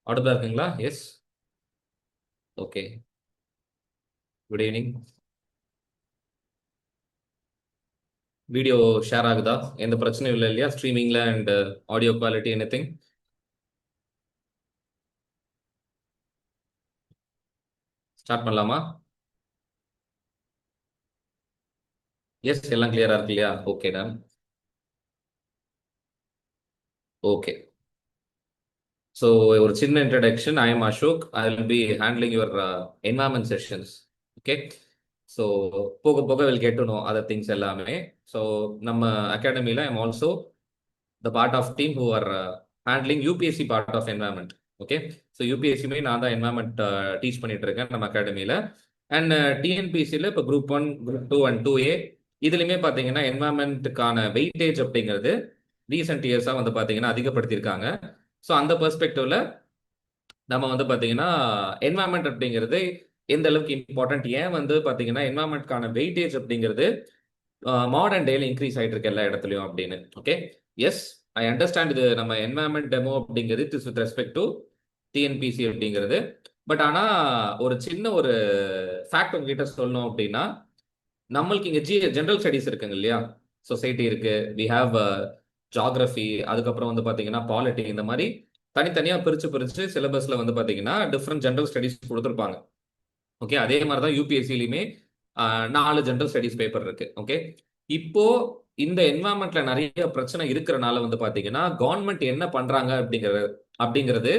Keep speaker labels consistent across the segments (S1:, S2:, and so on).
S1: ஆடிபிளா இருக்குங்களா? Yes. Okay. Good evening. Video share ஆகுதா? எந்த பிரச்சனையும் இல்லை இல்லையா? ஸ்ட்ரீமிங்ல and audio quality anything? Start பண்ணலாமா? எஸ், எல்லாம் கிளியரா இருக்கு இல்லையா? Okay done. ஓகே. ஸோ ஒரு சின்ன introduction. I am Ashok. I will be handling your environment sessions. Okay. So போக போக will get to know other things எல்லாமே. ஸோ நம்ம அகாடமியில் I am also the part of team who are handling UPSC part of environment. Okay. So யூபிஎஸ்சியுமே நான் தான் environment teach பண்ணிட்டு இருக்கேன் நம்ம அகாடமியில். அண்ட் டிஎன்பிசியில் இப்போ குரூப் 1, குரூப் 2 அண்ட் 2A இதுலையுமே பார்த்தீங்கன்னா என்வாயன்மெண்ட்டுக்கான வெயிட்டேஜ் அப்படிங்கிறது ரீசெண்ட் இயர்ஸாக வந்து பார்த்தீங்கன்னா அதிகப்படுத்தியிருக்காங்க. ஸோ அந்த பெர்ஸ்பெக்டிவ்ல நம்ம வந்து பார்த்தீங்கன்னா என்வாயன்மெண்ட் அப்படிங்கிறது எந்த அளவுக்கு இம்பார்ட்டன்ட், ஏன் வந்து பார்த்தீங்கன்னா என்வாயன்மெண்ட்கான வெயிட்டேஜ் அப்படிங்கிறது மாடர்ன் டேல இன்க்ரீஸ் ஆகிட்டு இருக்கு எல்லா இடத்துலையும் அப்படின்னு. ஓகே. Yes, I understand. இது நம்ம என்வாயன்மெண்ட் டெமோ அப்படிங்கிறது it is with respect to TNPSC அப்படிங்கிறது. பட் ஆனால் ஒரு சின்ன ஒரு ஃபேக்ட் உங்ககிட்ட சொல்லணும் அப்படின்னா, நம்மளுக்கு இங்கே ஜென்ரல் ஸ்டடீஸ் இருக்குங்க இல்லையா? சொசைட்டி இருக்கு, வி ஹாவ் ஜாகிரபி, அதுக்கப்புறம் வந்து பார்த்தீங்கன்னா பாலிட்டி, இந்த மாதிரி தனித்தனியாக பிரித்து பிரித்து சிலபஸில் வந்து பார்த்தீங்கன்னா டிஃப்ரெண்ட் ஜென்ரல் ஸ்டடீஸ் கொடுத்துருப்பாங்க. ஓகே. அதே மாதிரி தான் யூபிஎஸ்சிலையுமே 4 ஜென்ரல் ஸ்டடீஸ் பேப்பர் இருக்கு. ஓகே. இப்போ இந்த என்வாயன்மெண்ட்ல நிறைய பிரச்சனை இருக்கிறனால வந்து பாத்தீங்கன்னா கவர்மெண்ட் என்ன பண்றாங்க அப்படிங்கிறது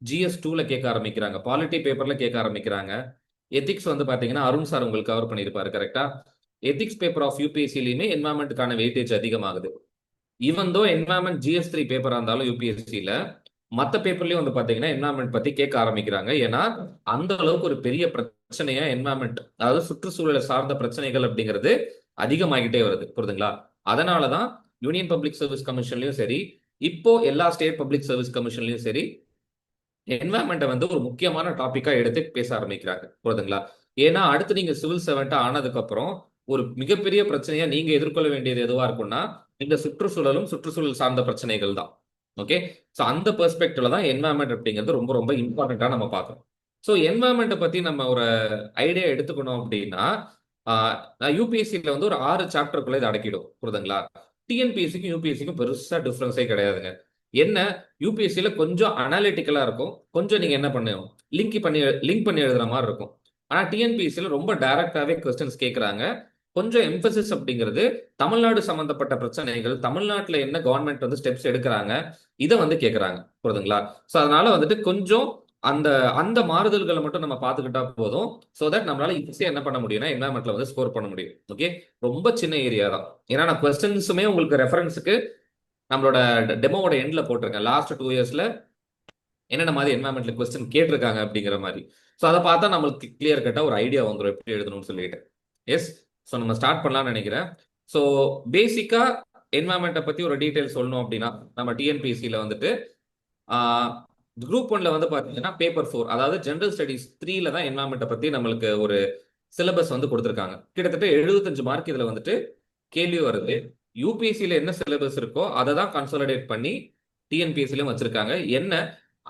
S1: GS2ல கேட்க ஆரம்பிக்கிறாங்க, பாலிட்டி பேப்பர்ல கேட்க ஆரம்பிக்கிறாங்க. எத்திக்ஸ் வந்து பாத்தீங்கன்னா அருண் சார் உங்களுக்கு கவர் பண்ணியிருப்பாரு கரெக்டா? எத்திக்ஸ் பேப்பர் ஆஃப் யூபிஎஸ்சிலையுமே என்வாயன்மெண்ட்டுக்கான வெயிட்டேஜ் அதிகமாகுது. ஈவன் தோ என்வாயன்மெண்ட் GS3 பேப்பரா இருந்தாலும் யூபிஎஸ்சியில மற்ற பேப்பர்லயும் வந்து பாத்தீங்கன்னா என்வாயன்மெண்ட் பத்தி கேட்க ஆரம்பிக்கிறாங்க. ஏன்னா அந்த அளவுக்கு ஒரு பெரிய பிரச்சனையா என்வாயன்மெண்ட், அதாவது சுற்றுச்சூழலை சார்ந்த பிரச்சனைகள் அப்படிங்கிறது அதிகமாகிட்டே வருது. புரியுதுங்களா? அதனாலதான் யூனியன் பப்ளிக் சர்வீஸ் கமிஷன்லயும் சரி, இப்போ எல்லா ஸ்டேட் பப்ளிக் சர்வீஸ் கமிஷன்லயும் சரி என்வாயன்மெண்ட்டை வந்து ஒரு முக்கியமான டாபிக்கா எடுத்து பேச ஆரம்பிக்கிறாங்க. புரியுதுங்களா? ஏன்னா அடுத்து நீங்க சிவில் சர்வெண்டா ஆனதுக்கு அப்புறம் ஒரு மிகப்பெரிய பிரச்சனையா நீங்க எதிர்கொள்ள வேண்டியது எதுவா இருக்கும்னா இந்த சுற்றுச்சூழலும் சுற்றுச்சூழல் சார்ந்த பிரச்சனைகள் தான். ஓகே. ஸோ அந்த பெர்ஸ்பெக்டிவ்ல தான் என்வாயன்மெண்ட் அப்படிங்கிறது ரொம்ப ரொம்ப இம்பார்ட்டண்டா நம்ம பார்க்கணும். ஸோ என்வாயன்மெண்ட்டை பத்தி நம்ம ஒரு ஐடியா எடுத்துக்கணும் அப்படின்னா யூபிஎஸ்சியில் வந்து ஒரு 6 சாப்டருக்குள்ள இது அடக்கிடும். புரியுதுங்களா? டிஎன்பிஎஸ்சிக்கும் யூபிஎஸ்சிக்கும் பெருசா டிஃபரன்ஸே கிடையாதுங்க. என்ன, யூபிஎஸ்சியில கொஞ்சம் அனாலிட்டிக்கலா இருக்கும், கொஞ்சம் நீங்க என்ன பண்ணுவோம் லிங்க் பண்ணி எழுதுற மாதிரி இருக்கும். ஆனா டிஎன்பிஎஸ்சியில ரொம்ப டைரக்டாவே கொஸ்டின்ஸ் கேட்கறாங்க. கொஞ்சம் எம்பசிஸ் அப்படிங்கிறது தமிழ்நாடு சம்பந்தப்பட்ட பிரச்சனைகள், தமிழ்நாட்டில் என்ன கவர்மெண்ட் வந்து ஸ்டெப்ஸ் எடுக்கிறாங்க, இதை வந்து கேட்கறாங்க. புரியுதுங்களா? ஸோ அதனால வந்துட்டு கொஞ்சம் அந்த அந்த மாறுதல்களை மட்டும் நம்ம பார்த்துக்கிட்டா போதும். ஸோ தட் நம்மளால ஈஸியாக என்ன பண்ண முடியும்னா என்வாயன்மெண்ட்ல வந்து ஸ்கோர் பண்ண முடியும். ஓகே. ரொம்ப சின்ன ஏரியா தான். ஏன்னா நான் கொஸ்டின்ஸுமே உங்களுக்கு ரெஃபரன்ஸுக்கு நம்மளோட டெமோவோட எண்ட்ல போட்டிருக்கேன். லாஸ்ட் 2 இயர்ஸ்ல என்னென்ன மாதிரி என்வாயன்மெண்ட்ல கொஸ்டின் கேட்டிருக்காங்க அப்படிங்கிற மாதிரி. ஸோ அதை பார்த்தா நம்மளுக்கு கிளியர் கட்டா ஒரு ஐடியா வந்துடும் எப்படி எழுதணும்னு சொல்லிட்டு. எஸ். ஸோ நம்ம ஸ்டார்ட் பண்ணலாம்னு நினைக்கிறேன். ஸோ பேசிக்கா என்வாயன்மெண்ட்டை பத்தி ஒரு டீடைல் சொல்லணும் அப்படின்னா நம்ம டிஎன்பிஎஸ்சியில் வந்துட்டு குரூப் 1ல வந்து பாத்தீங்கன்னா பேப்பர் 4, அதாவது ஜெனரல் ஸ்டடீஸ் 3ல தான் என்வாயன்மெண்ட்டை பத்தி நம்மளுக்கு ஒரு சிலபஸ் வந்து கொடுத்துருக்காங்க. கிட்டத்தட்ட 75 மார்க் இதுல வந்துட்டு கேள்வி வருது. யூபிஎஸ்சியில என்ன சிலபஸ் இருக்கோ அதை தான் கன்சாலிடேட் பண்ணி டிஎன்பிஎஸ்சிலையும் வச்சிருக்காங்க. என்ன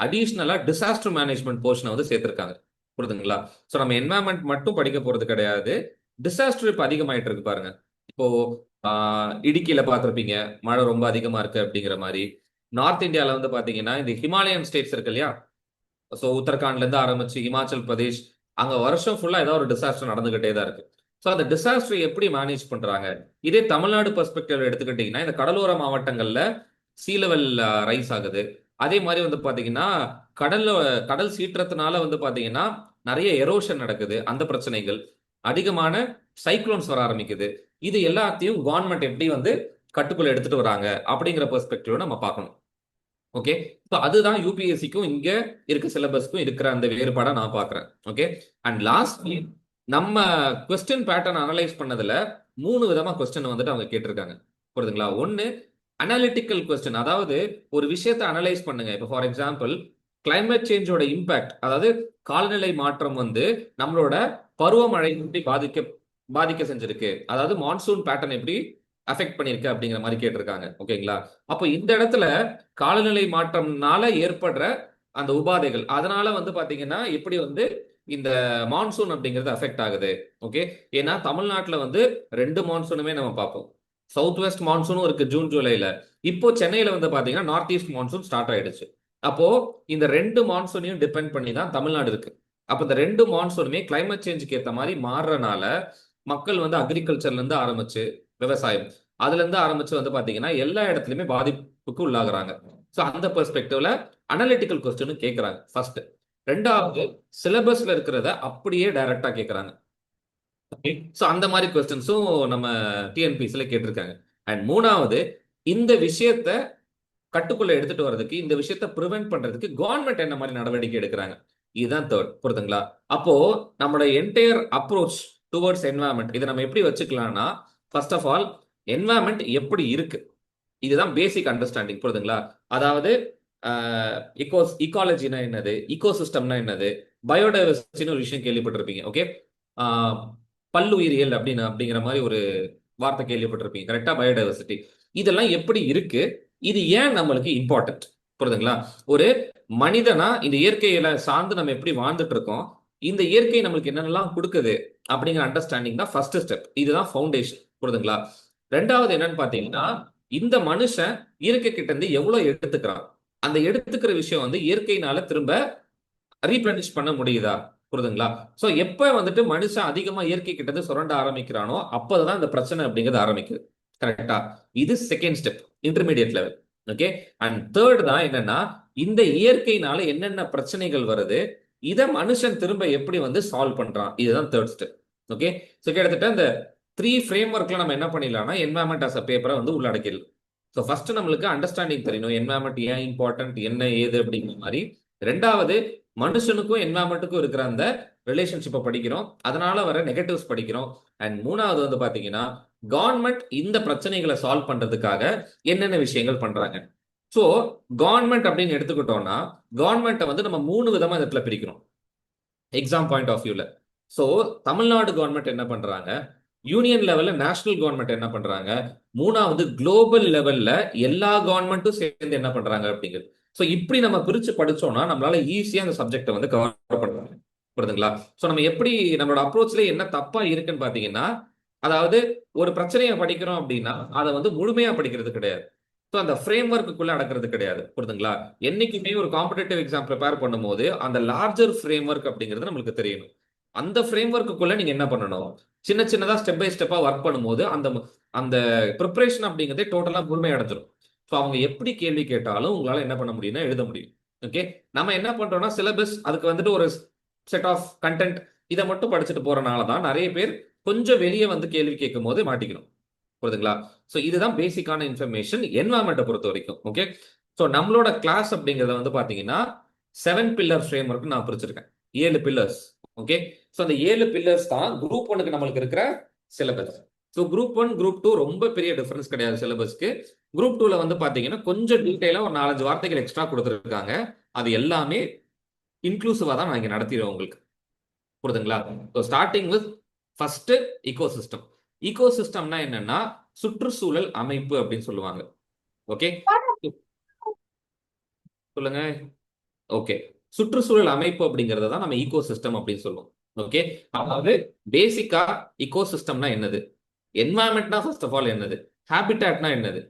S1: அடிஷ்னலா டிசாஸ்டர் மேனேஜ்மெண்ட் போர்ஷனை வந்து சேர்த்திருக்காங்க. புரியுதுங்களா? ஸோ நம்ம என்வாயன்மெண்ட் மட்டும் படிக்க போறது கிடையாது. டிசாஸ்டர் இப்போ அதிகமாயிட்டு இருக்கு பாருங்க. இப்போ இடுக்கியில பார்த்துருப்பீங்க, மழை ரொம்ப அதிகமா இருக்கு அப்படிங்கிற மாதிரி. நார்த் இந்தியாவில் வந்து பாத்தீங்கன்னா இந்த ஹிமாலயன் ஸ்டேட்ஸ் இருக்கு இல்லையா? ஸோ உத்தரகாண்ட்ல இருந்து ஆரம்பிச்சு ஹிமாச்சல் பிரதேஷ், அங்க வருஷம் ஃபுல்லா ஏதாவது ஒரு டிசாஸ்டர் நடந்துகிட்டே தான் இருக்கு. ஸோ அந்த டிசாஸ்டர் எப்படி மேனேஜ் பண்றாங்க? இதே தமிழ்நாடு பெர்ஸ்பெக்டிவ் எடுத்துக்கிட்டீங்கன்னா இந்த கடலோர மாவட்டங்கள்ல சீ லெவல் ரைஸ் ஆகுது. அதே மாதிரி வந்து பாத்தீங்கன்னா கடல் சீற்றத்தினால வந்து பாத்தீங்கன்னா நிறைய எரோஷன் நடக்குது, அந்த பிரச்சனைகள், அதிகமான சைக்ளோன்ஸ் வர ஆரம்பிக்குது. இது எல்லாத்தையும் கவர்மெண்ட் எப்படி வந்து கட்டுக்குள்ள எடுத்துட்டு வராங்க அப்படிங்கிற பெர்ஸ்பெக்டிவ் நம்ம பார்க்கணும். ஓகே. ஸோ அதுதான் யூபிஎஸ்சிக்கும் இங்க இருக்க சிலபஸ்க்கும் இருக்கிற அந்த வேறுபாடை நான் பார்க்குறேன். ஓகே. அண்ட் லாஸ்ட்லி நம்ம கொஸ்டின் பேட்டர்ன் அனலைஸ் பண்ணதுல 3 விதமா கொஸ்டின் வந்துட்டு அவங்க கேட்டிருக்காங்க. புரியுதுங்களா? ஒன்னு அனாலிட்டிக்கல் கொஸ்டின், அதாவது ஒரு விஷயத்தை அனலைஸ் பண்ணுங்க. இப்போ ஃபார் எக்ஸாம்பிள் கிளைமேட் சேஞ்சோட இம்பாக்ட், அதாவது காலநிலை மாற்றம் வந்து நம்மளோட பருவமழை எப்படி பாதிக்க செஞ்சிருக்கு, அதாவது மான்சூன் பேட்டர்ன் எப்படி அஃபெக்ட் பண்ணிருக்கு அப்படிங்கிற மாதிரி கேட்டிருக்காங்க. ஓகேங்களா? அப்போ இந்த இடத்துல காலநிலை மாற்றம்னால ஏற்படுற அந்த உபாதைகள். அதனால வந்து பாத்தீங்கன்னா எப்படி வந்து இந்த மான்சூன் அப்படிங்கிறது அஃபெக்ட் ஆகுது. ஓகே, ஏன்னா தமிழ்நாட்டுல வந்து 2 மான்சூனுமே நம்ம பார்ப்போம். சவுத் வெஸ்ட் மான்சூனும் இருக்கு ஜூன் ஜூலைல. இப்போ சென்னையில வந்து பாத்தீங்கன்னா நார்த் ஈஸ்ட் மான்சூன் ஸ்டார்ட் ஆயிடுச்சு. அப்போ இந்த 2 மான்சூனையும் டிபெண்ட் பண்ணி தான் தமிழ்நாடு இருக்கு. அப்ப இந்த 2 மான்சூனுமே கிளைமேட் சேஞ்சுக்கு ஏத்த மாதிரி மாறுறனால மக்கள் வந்து அக்ரிகல்ச்சர்ல இருந்து ஆரம்பிச்சு விவசாயம், அதுல இருந்து ஆரம்பிச்சு வந்து பாத்தீங்கன்னா எல்லா இடத்துலயுமே பாதிப்புக்கு உள்ளாகுறாங்க. ஸோ அந்த பெர்ஸ்பெக்டிவ்ல அனலிட்டிக்கல் கொஸ்டின் கேட்கறாங்க ஃபர்ஸ்ட். ரெண்டாவது, சிலபஸ்ல இருக்கிறத அப்படியே டைரக்டா கேட்கறாங்க. ஸோ அந்த மாதிரி கொஸ்டின்ஸும் நம்ம டிஎன்பிசில கேட்டிருக்காங்க. அண்ட் மூணாவது, இந்த விஷயத்த கட்டுக்குள்ள எடுத்துட்டு வர்றதுக்கு, இந்த விஷயத்த ப்ரிவென்ட் பண்றதுக்கு கவர்மெண்ட் என்ன மாதிரி நடவடிக்கை எடுக்கிறாங்க, இதுதான் தேர்ட். புரியுதுங்களா? அப்போ நம்மளோட என்டையர் அப்ரோச் டுவர்ட்ஸ் என்வாயன்மெண்ட் இதை நம்ம எப்படி வச்சுக்கலாம்னா, ஃபர்ஸ்ட் ஆஃப் ஆல் என்வாயன்மெண்ட் எப்படி இருக்கு, இதுதான் பேசிக் அண்டர்ஸ்டாண்டிங். புரியுதுங்களா? அதாவது இக்காலஜினா என்னது, இக்கோசிஸ்டம்னா என்னது, பயோடைவர்சிட்டின்னு ஒரு விஷயம் கேள்விப்பட்டிருப்பீங்க. ஓகே, பல்லுயிரியல் அப்படின்னு அப்படிங்கிற மாதிரி ஒரு வார்த்தை கேள்விப்பட்டிருப்பீங்க. கரெக்டா? பயோடைவர்சிட்டி இதெல்லாம் எப்படி இருக்கு, இது ஏன் நம்மளுக்கு இம்பார்ட்டன்ட். புரியுதுங்களா? ஒரு மனிதனா இந்த இயற்கையில சார்ந்து நம்ம எப்படி வாழ்ந்துட்டு இருக்கோம், இந்த இயற்கை நம்மளுக்கு என்னென்னலாம் கொடுக்குது அப்படிங்கிற அண்டர்ஸ்டாண்டிங் தான் ஃபர்ஸ்ட் ஸ்டெப். இதுதான் ஃபவுண்டேஷன். புரியுதுங்களா? ரெண்டாவது என்னன்னு பாத்தீங்கன்னா, இந்த மனுஷன் இயற்கை கிட்ட இருந்து எவ்வளவு எடுத்துக்கிறான், அந்த எடுத்துக்கிற விஷயம் வந்து இயற்கையினால திரும்ப ரீப்ளனிஷ் பண்ண முடியுதா. புரியுதுங்களா? சோ எப்ப வந்துட்டு மனுஷன் அதிகமா இயற்கை கிட்ட இருந்து சுரண்ட ஆரம்பிக்கிறானோ அப்பதான் இந்த பிரச்சனை அப்படிங்கிறது ஆரம்பிக்குது. கரெக்டா? இது second step, intermediate level. Okay, and third தான் என்னன்னா, இந்த இயற்கையினால என்னென்ன பிரச்சனைகள் வருது, இத மனுஷன் திரும்ப எப்படி வந்து சால்வ் பண்றான், இதுதான் தேர்ட் ஸ்டெப். ஓகே, சோ கிட்டத்தட்ட இந்த 3 ஃப்ரேம் ஒர்க்ல நம்ம என்ன பண்ணிடலாம்னா என்வாயன்மெண்ட் அஸ் அ பேப்பரை வந்து உள்ளடக்கிடலாம். ஸோ ஃபர்ஸ்ட் நம்மளுக்கு அண்டர்ஸ்டாண்டிங் தெரியணும், என்வாயன்மெண்ட் ஏன் இம்பார்ட்டன்ட், என்ன ஏது அப்படிங்கிற மாதிரி. ரெண்டாவது, மனுஷனுக்கும் என்வாயன்மெண்ட்டுக்கும் இருக்கிற அந்த ரிலேஷன்ஷிப்பை படிக்கிறோம், அதனால வர நெகட்டிவ்ஸ் படிக்கிறோம். அண்ட் மூணாவது வந்து பாத்தீங்கன்னா, கவர்மெண்ட் இந்த பிரச்சனைகளை சால்வ் பண்றதுக்காக என்னென்ன விஷயங்கள் பண்றாங்க. ஸோ கவர்மெண்ட் அப்படின்னு எடுத்துக்கிட்டோம்னா, கவர்மெண்ட்டை வந்து நம்ம 3 விதமா இடத்துல பிரிக்கிறோம் எக்ஸாம் பாயிண்ட் ஆஃப் வியூல. ஸோ தமிழ்நாடு கவர்மெண்ட் என்ன பண்றாங்க, யூனியன் லெவல்ல நேஷனல் கவர்மெண்ட் என்ன பண்றாங்க, மூணாவது குளோபல் லெவல்ல எல்லா கவர்மெண்ட்டும் சேர்ந்து என்ன பண்றாங்க அப்படிங்கிறது. ஸோ இப்படி நம்ம பிரிச்சு படிச்சோம்னா நம்மளால ஈஸியா அந்த சப்ஜெக்டை வந்து கவர் பண்றாங்க. புரியுதுங்களா? ஸோ நம்ம எப்படி நம்மளோட அப்ரோச்ல என்ன தப்பா இருக்குன்னு பாத்தீங்கன்னா, அதாவது ஒரு பிரச்சனையை படிக்கிறோம் அப்படின்னா அதை வந்து முழுமையா படிக்கிறது கிடையாது. ஸோ அந்த ஃப்ரேம் ஒர்க்குள்ள அடக்கிறது கிடையாது. புரியுதுங்களா? என்னைக்குமே ஒரு காம்படிட்டிவ் எக்ஸாம் ப்ரிப்பேர் பண்ணும்போது அந்த லார்ஜர் ஃப்ரேம் ஒர்க் அப்படிங்கிறது நம்மளுக்கு தெரியணும். அந்த ஃப்ரேம் ஒர்க்குள்ள நீங்க என்ன பண்ணணும், சின்ன சின்னதா ஸ்டெப் பை ஸ்டெப்பா ஒர்க் பண்ணும்போது அந்த அந்த ப்ரிப்பரேஷன் அப்படிங்கிறதே டோட்டலா முழுமை அடைஞ்சிடும். ஸோ அவங்க எப்படி கேள்வி கேட்டாலும் உங்களால என்ன பண்ண முடியும்னா எழுத முடியும். ஓகே, நம்ம என்ன பண்றோம்னா சிலபஸ் அதுக்கு வந்துட்டு ஒரு செட் ஆஃப் கண்டென்ட் இதை மட்டும் படிச்சுட்டு போறனால தான் நிறைய பேர் கொஞ்சம் வெளியே வந்து கேள்வி கேட்கும் போது மாட்டிக்கணும். புரியுதுங்களா? ஸோ இதுதான் பேசிக்கான இன்ஃபர்மேஷன் என்வாயன்மெண்ட்டை பொறுத்த வரைக்கும். ஓகே, ஸோ நம்மளோட கிளாஸ் அப்படிங்கிறத வந்து பாத்தீங்கன்னா 7 பில்லர் ஃப்ரேம் ஒர்க் நான் பிரிச்சிருக்கேன். 7 பில்லர்ஸ். ஓகே, ஸோ அந்த 7 பில்லர்ஸ் தான் குரூப் 1க்கு நம்மளுக்கு இருக்கிற சிலபஸ். ஸோ குரூப் 1 குரூப் 2 ரொம்ப பெரிய டிஃபரன்ஸ் கிடையாது சிலபஸ்க்கு. குரூப் 2ல வந்து பாத்தீங்கன்னா கொஞ்சம் டீடைலா ஒரு 4-5 வார்த்தைகள் எக்ஸ்ட்ரா கொடுத்துருக்காங்க. அது எல்லாமே இன்க்ளூசிவா தான் நான் இங்க நடத்திடுவேன் உங்களுக்கு. புரியுதுங்களா? So starting with first ecosystem. இக்கோசிஸ்டம்னா என்னன்னா சுற்றுச்சூழல் அமைப்பு அப்படின்னு சொல்லுவாங்க. ஓகே, சொல்லுங்க. ஓகே, சுற்றுச்சூழல் அமைப்பு அப்படிங்கறத தான் நம்ம ஈகோசிஸ்டம் அப்படின்னு சொல்லுவோம். ஓகே, அதாவது பேசிக்கா ஈகோசிஸ்டம்னா என்னது, என்வாயன்மெண்ட்னா ஃபர்ஸ்ட் ஆஃப் ஆல் என்னது, ஹாபிட்டாட்னா என்னது,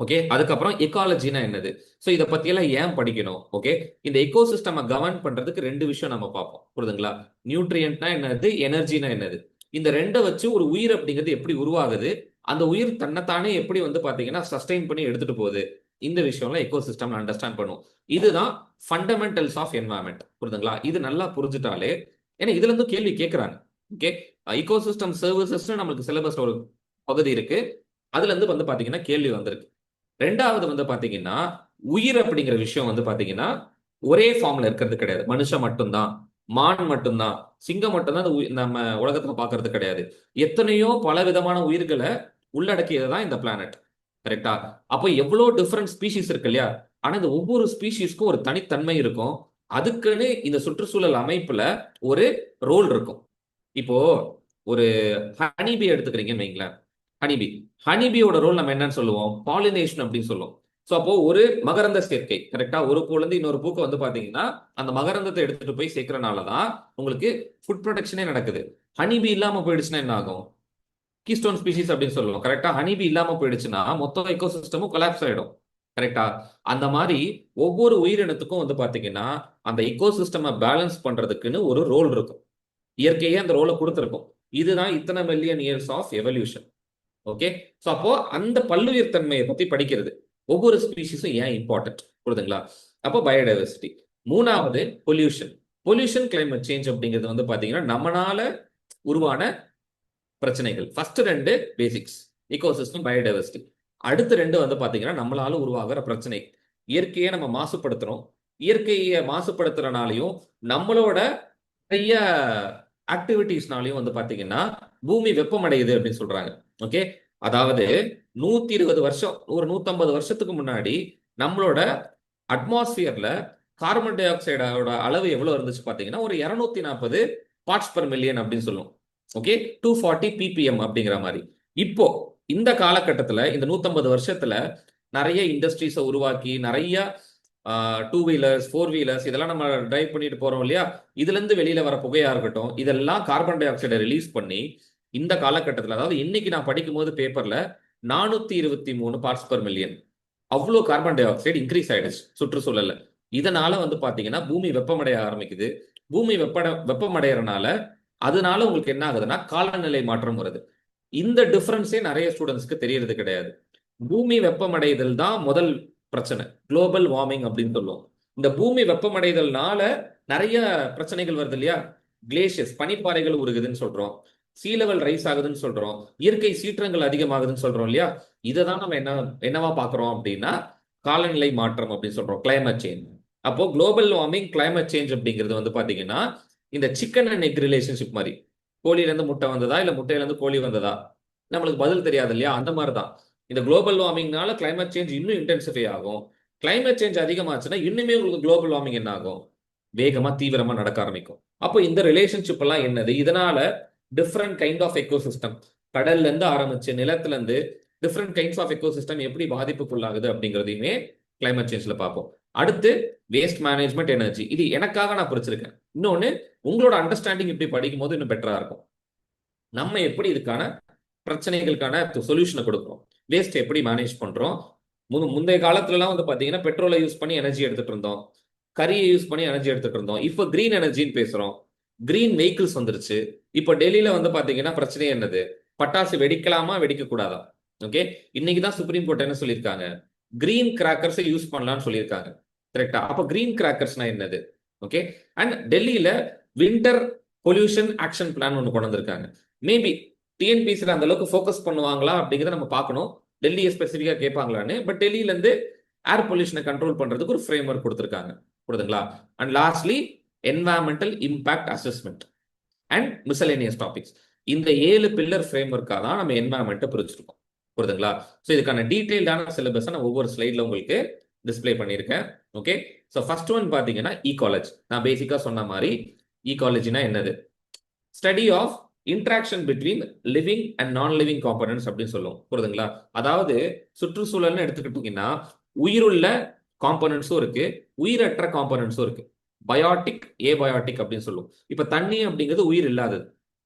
S1: ஓகே, அதுக்கப்புறம் எக்காலஜினா என்னது. ஸோ இதை பத்தியெல்லாம் ஏன் படிக்கணும். ஓகே, இந்த எக்கோசிஸ்டம் கவர்ன் பண்றதுக்கு 2 விஷயம் நம்ம பார்ப்போம். புரியுதுங்களா? நியூட்ரியன்ட்னா என்னது, எனர்ஜினா என்னது. இந்த ரெண்டை வச்சு ஒரு உயிர் அப்படிங்கிறது எப்படி உருவாகுது, அந்த உயிர் தன்னைத்தானே எப்படி வந்து பாத்தீங்கன்னா சஸ்டைன் பண்ணி எடுத்துட்டு போகுது, இந்த விஷயம்லாம் எக்கோசிஸ்டம் அண்டர்ஸ்டாண்ட் பண்ணும். இதுதான் ஃபண்டமெண்டல்ஸ் ஆஃப் என்வாயன்மெண்ட். புரியுதுங்களா? இது நல்லா புரிஞ்சுட்டாலே, ஏன்னா இதுல இருந்து கேள்வி கேட்கறாங்க. ஓகே, இக்கோசிஸ்டம் சர்வீசஸ் நம்மளுக்கு சிலபஸ்ல ஒரு பகுதி இருக்கு, அதுல இருந்து வந்து பாத்தீங்கன்னா கேள்வி வந்திருக்கு. ரெண்டாவது வந்து பாத்தீங்கன்னா உயிர் அப்படிங்கிற விஷயம் வந்து பாத்தீங்கன்னா ஒரே ஃபார்ம்ல இருக்கிறது கிடையாது. மனுஷன் மட்டும்தான், மான் மட்டும்தான், சிங்கம் மட்டும்தான் நம்ம உலகத்துல பாக்குறது கிடையாது. எத்தனையோ பல விதமான உயிர்களை உள்ளடக்கியதுதான் இந்த பிளானட். கரெக்டா? அப்போ எவ்வளவு டிஃபரெண்ட் ஸ்பீஷிஸ் இருக்கு இல்லையா? ஆனா இந்த ஒவ்வொரு ஸ்பீஷிஸ்க்கும் ஒரு தனித்தன்மை இருக்கும். அதுக்குன்னு இந்த சுற்றுச்சூழல் அமைப்புல ஒரு ரோல் இருக்கும். இப்போ ஒரு ஹனிபி எடுத்துக்கிறீங்கன்னு வைங்களேன். ஹனிபி ஹனிபியோட ரோல் நம்ம என்னன்னு சொல்லுவோம், பாலினேஷன் அப்படின்னு சொல்லுவோம். ஸோ அப்போ ஒரு மகரந்த சேர்க்கை கரெக்டா, ஒரு பூலேருந்து இன்னொரு பூக்கு வந்து பாத்தீங்கன்னா அந்த மகரந்தத்தை எடுத்துட்டு போய் சேர்க்கறனாலதான் உங்களுக்கு ஃபுட் ப்ரொடக்ஷனே நடக்குது. ஹனிபி இல்லாம போயிடுச்சுன்னா என்ன ஆகும்? கீஸ்டோன் ஸ்பீசிஸ் அப்படின்னு சொல்லுவோம் கரெக்டா. ஹனிபி இல்லாம போயிடுச்சுன்னா மொத்த எக்கோசிஸ்டமும் கொலாப்ஸ் ஆயிடும் கரெக்டா. அந்த மாதிரி ஒவ்வொரு உயிரினத்துக்கும் வந்து பாத்தீங்கன்னா அந்த எக்கோசிஸ்டமை பேலன்ஸ் பண்றதுக்குன்னு ஒரு ரோல் இருக்கும். இயற்கையே அந்த ரோலை கொடுத்துருக்கும். இதுதான் இத்தனை million years of evolution. Okay. So அப்போ அந்த பல்லுயிர் தன்மையை பத்தி படிக்கிறது. ஒவ்வொரு ஸ்பீசிஸும் ஏன் இம்பார்ட்டன்ட் புரியுதுங்களா. அப்போ பயோடைவர்சிட்டி. மூணாவது பொல்யூஷன். பொல்யூஷன் கிளைமேட் சேஞ்ச் அப்படிங்கிறது வந்து பாத்தீங்கன்னா நம்மளால உருவான பிரச்சனைகள். ஃபர்ஸ்ட் ரெண்டு பேசிக்ஸ், இக்கோசிஸ்டம் பயோடைவர்சிட்டி. அடுத்த ரெண்டு வந்து பாத்தீங்கன்னா நம்மளால உருவாகிற பிரச்சனை. இயற்கையை நம்ம மாசுபடுத்துறோம். இயற்கையை மாசுபடுத்துறனாலையும் நம்மளோட நிறைய ஆக்டிவிட்டிஸ்னாலையும் வந்து பாத்தீங்கன்னா பூமி வெப்பமடையுது அப்படின்னு சொல்றாங்க. ஓகே. அதாவது 120 வருஷம், ஒரு 150 வருஷத்துக்கு முன்னாடி நம்மளோட அட்மாஸ்பியர்ல கார்பன் டை ஆக்சைடோட அளவு எவ்வளவு இருந்துச்சு பாத்தீங்கன்னா ஒரு 240 பார்ட்ஸ் பெர் மில்லியன் அப்படின்னு சொல்லுவோம். ஓகே. 240 ppm அப்படிங்கிற மாதிரி. இப்போ இந்த காலகட்டத்துல இந்த 150 வருஷத்துல நிறைய இண்டஸ்ட்ரீஸை உருவாக்கி நிறைய 2 வீலர்ஸ் 4 வீலர்ஸ் இதெல்லாம் நம்ம டிரைவ் பண்ணிட்டு போறோம் இல்லையா. இதுல இருந்து வெளியில வர புகையா இருக்கட்டும், இதெல்லாம் கார்பன் டை ஆக்சைடை ரிலீஸ் பண்ணி இந்த காலகட்டத்தில், அதாவது இன்னைக்கு நான் படிக்கும் போது பேப்பர்ல 423 பார்ட்ஸ் பெர் மில்லியன் அவ்வளோ கார்பன் டை ஆக்சைடு இன்க்ரீஸ் ஆயிடுச்சு சுற்றுச்சூழல்ல. இதனால வந்து பாத்தீங்கன்னா பூமி வெப்பமடைய ஆரம்பிக்குது. பூமி வெப்பமடைகிறனால அதனால உங்களுக்கு என்ன ஆகுதுன்னா காலநிலை மாற்றம் வருது. இந்த டிஃபரன்ஸே நிறைய ஸ்டூடெண்ட்ஸ்க்கு தெரியறது கிடையாது. பூமி வெப்பமடைதல் தான் முதல் பிரச்சனை, குளோபல் வார்மிங் அப்படின்னு சொல்லுவோம். இந்த பூமி வெப்பமடைதல்னால நிறைய பிரச்சனைகள் வருது இல்லையா. கிளேஷியர்ஸ், பனிப்பாறைகள் உருகுதுன்னு சொல்றோம், சீ லெவல் ரைஸ் ஆகுதுன்னு சொல்றோம், இயற்கை சீற்றங்கள் அதிகமாகுதுன்னு சொல்றோம் இல்லையா. இதை தான் நம்ம என்னவா பாக்குறோம் அப்படின்னா காலநிலை மாற்றம் அப்படின்னு சொல்றோம், கிளைமேட் சேஞ்ச். அப்போ குளோபல் வார்மிங், கிளைமேட் சேஞ்ச் அப்படிங்கிறது வந்து பாத்தீங்கன்னா இந்த சிக்கன் அண்ட் எக் ரிலேஷன்ஷிப் மாதிரி. கோழில இருந்து முட்டை வந்ததா இல்ல முட்டையில இருந்து கோழி வந்ததா, நம்மளுக்கு பதில் தெரியாது இல்லையா. அந்த மாதிரி தான் இந்த குளோபல் வார்மிங்னால கிளைமேட் சேஞ்ச் இன்னும் இன்டென்சிஃபை ஆகும். கிளைமேட் சேஞ்ச் அதிகமாச்சுன்னா இன்னுமே உங்களுக்கு குளோபல் வார்மிங் என்ன ஆகும், வேகமா தீவிரமா நடக்க ஆரம்பிக்கும். அப்போ இந்த ரிலேஷன்ஷிப் எல்லாம் என்னது, இதனால டிஃப்ரெண்ட் கைண்ட் ஆஃப் எக்கோசிஸ்டம், கடல்ல இருந்து ஆரம்பிச்சு நிலத்துல இருந்து டிஃப்ரெண்ட் கைண்ட்ஸ் ஆஃப் எக்கோசிஸ்டம் எப்படி பாதிப்புக்குள்ளாகுது அப்படிங்கிறதையுமே கிளைமேட் சேஞ்ச்ல பார்ப்போம். அடுத்து வேஸ்ட் மேனேஜ்மெண்ட், எனர்ஜி. இது எனக்காக நான் பிரிச்சிருக்கேன். இன்னொன்னு உங்களோட அண்டர்ஸ்டாண்டிங் இப்படி படிக்கும் போது இன்னும் பெட்டரா இருக்கும். நம்ம எப்படி இதுக்கான பிரச்சனைகளுக்கான சொல்யூஷனை கொடுக்குறோம், வேஸ்ட் எப்படி மேனேஜ் பண்றோம். முந்தைய காலத்துல எல்லாம் வந்து பாத்தீங்கன்னா பெட்ரோலை யூஸ் பண்ணி எனர்ஜி எடுத்துட்டு இருந்தோம், கரியை யூஸ் பண்ணி எனர்ஜி எடுத்துட்டு இருந்தோம். இப்போ கிரீன் எனர்ஜின்னு பேசுறோம், கிரீன் வெஹிக்கிள்ஸ் வந்துருச்சு. இப்போ டெல்லியில வந்து பாத்தீங்கன்னா பிரச்சனை என்னது, பட்டாசு வெடிக்கலாமா வெடிக்க கூடாதா. ஓகே. இன்னைக்கு தான் சுப்ரீம் கோர்ட் என்ன சொல்லியிருக்காங்க, கிரீன் கிராக்கர்ஸை யூஸ் பண்ணலாம்னு சொல்லியிருக்காங்க கரெக்டா. அப்போ கிரீன் கிராக்கர்ஸ்னா என்னது. ஓகே. அண்ட் டெல்லியில வின்டர் பொல்யூஷன் ஆக்ஷன் பிளான் ஒன்று கொண்டு வந்திருக்காங்க. மேபி டிஎன்பிசியில் அந்த அளவுக்கு ஃபோக்கஸ் பண்ணுவாங்களா அப்படிங்கிறத நம்ம பார்க்கணும், டெல்லியை ஸ்பெசிஃபிக்காக கேட்பாங்களான்னு. பட் டெல்லியில இருந்து ஏர் பொல்யூஷனை கண்ட்ரோல் பண்றதுக்கு ஒரு ஃப்ரேம் ஒர்க் கொடுத்துருக்காங்க, புரியுதுங்களா. And lastly environmental impact assessment and miscellaneous topics. இந்த 7 பில்லர் ஃப்ரேம் ஒர்க்காக தான் நம்ம என்வாயன்மெண்ட்டை பிரிச்சிருக்கோம், புரியுதுங்களா. ஸோ இதுக்கான டீடைல்டான சிலபஸை நான் ஒவ்வொரு ஸ்லைட்ல உங்களுக்கு டிஸ்பிளே பண்ணியிருக்கேன். ஓகே. ஸோ ஃபர்ஸ்ட் ஒன் பார்த்தீங்கன்னா ஈகாலஜி. நான் பேசிக்காக சொன்ன மாதிரி ஈகாலஜினா என்னது, study of interaction between living and non living components அப்படின்னு சொல்லுவோம், புரியுதுங்களா. அதாவது சுற்றுச்சூழல்னு எடுத்துக்கிட்டீங்கன்னா உயிருள்ள காம்பனன்ட்ஸும் இருக்கு, உயிரற்ற காம்பனன்ட்ஸும் இருக்கு. பயோட்டிக், ஏபயோட்டிக் அப்படின்னு சொல்லுவோம். இப்ப தண்ணி அப்படிங்கிறது உயிர் இல்லாதது.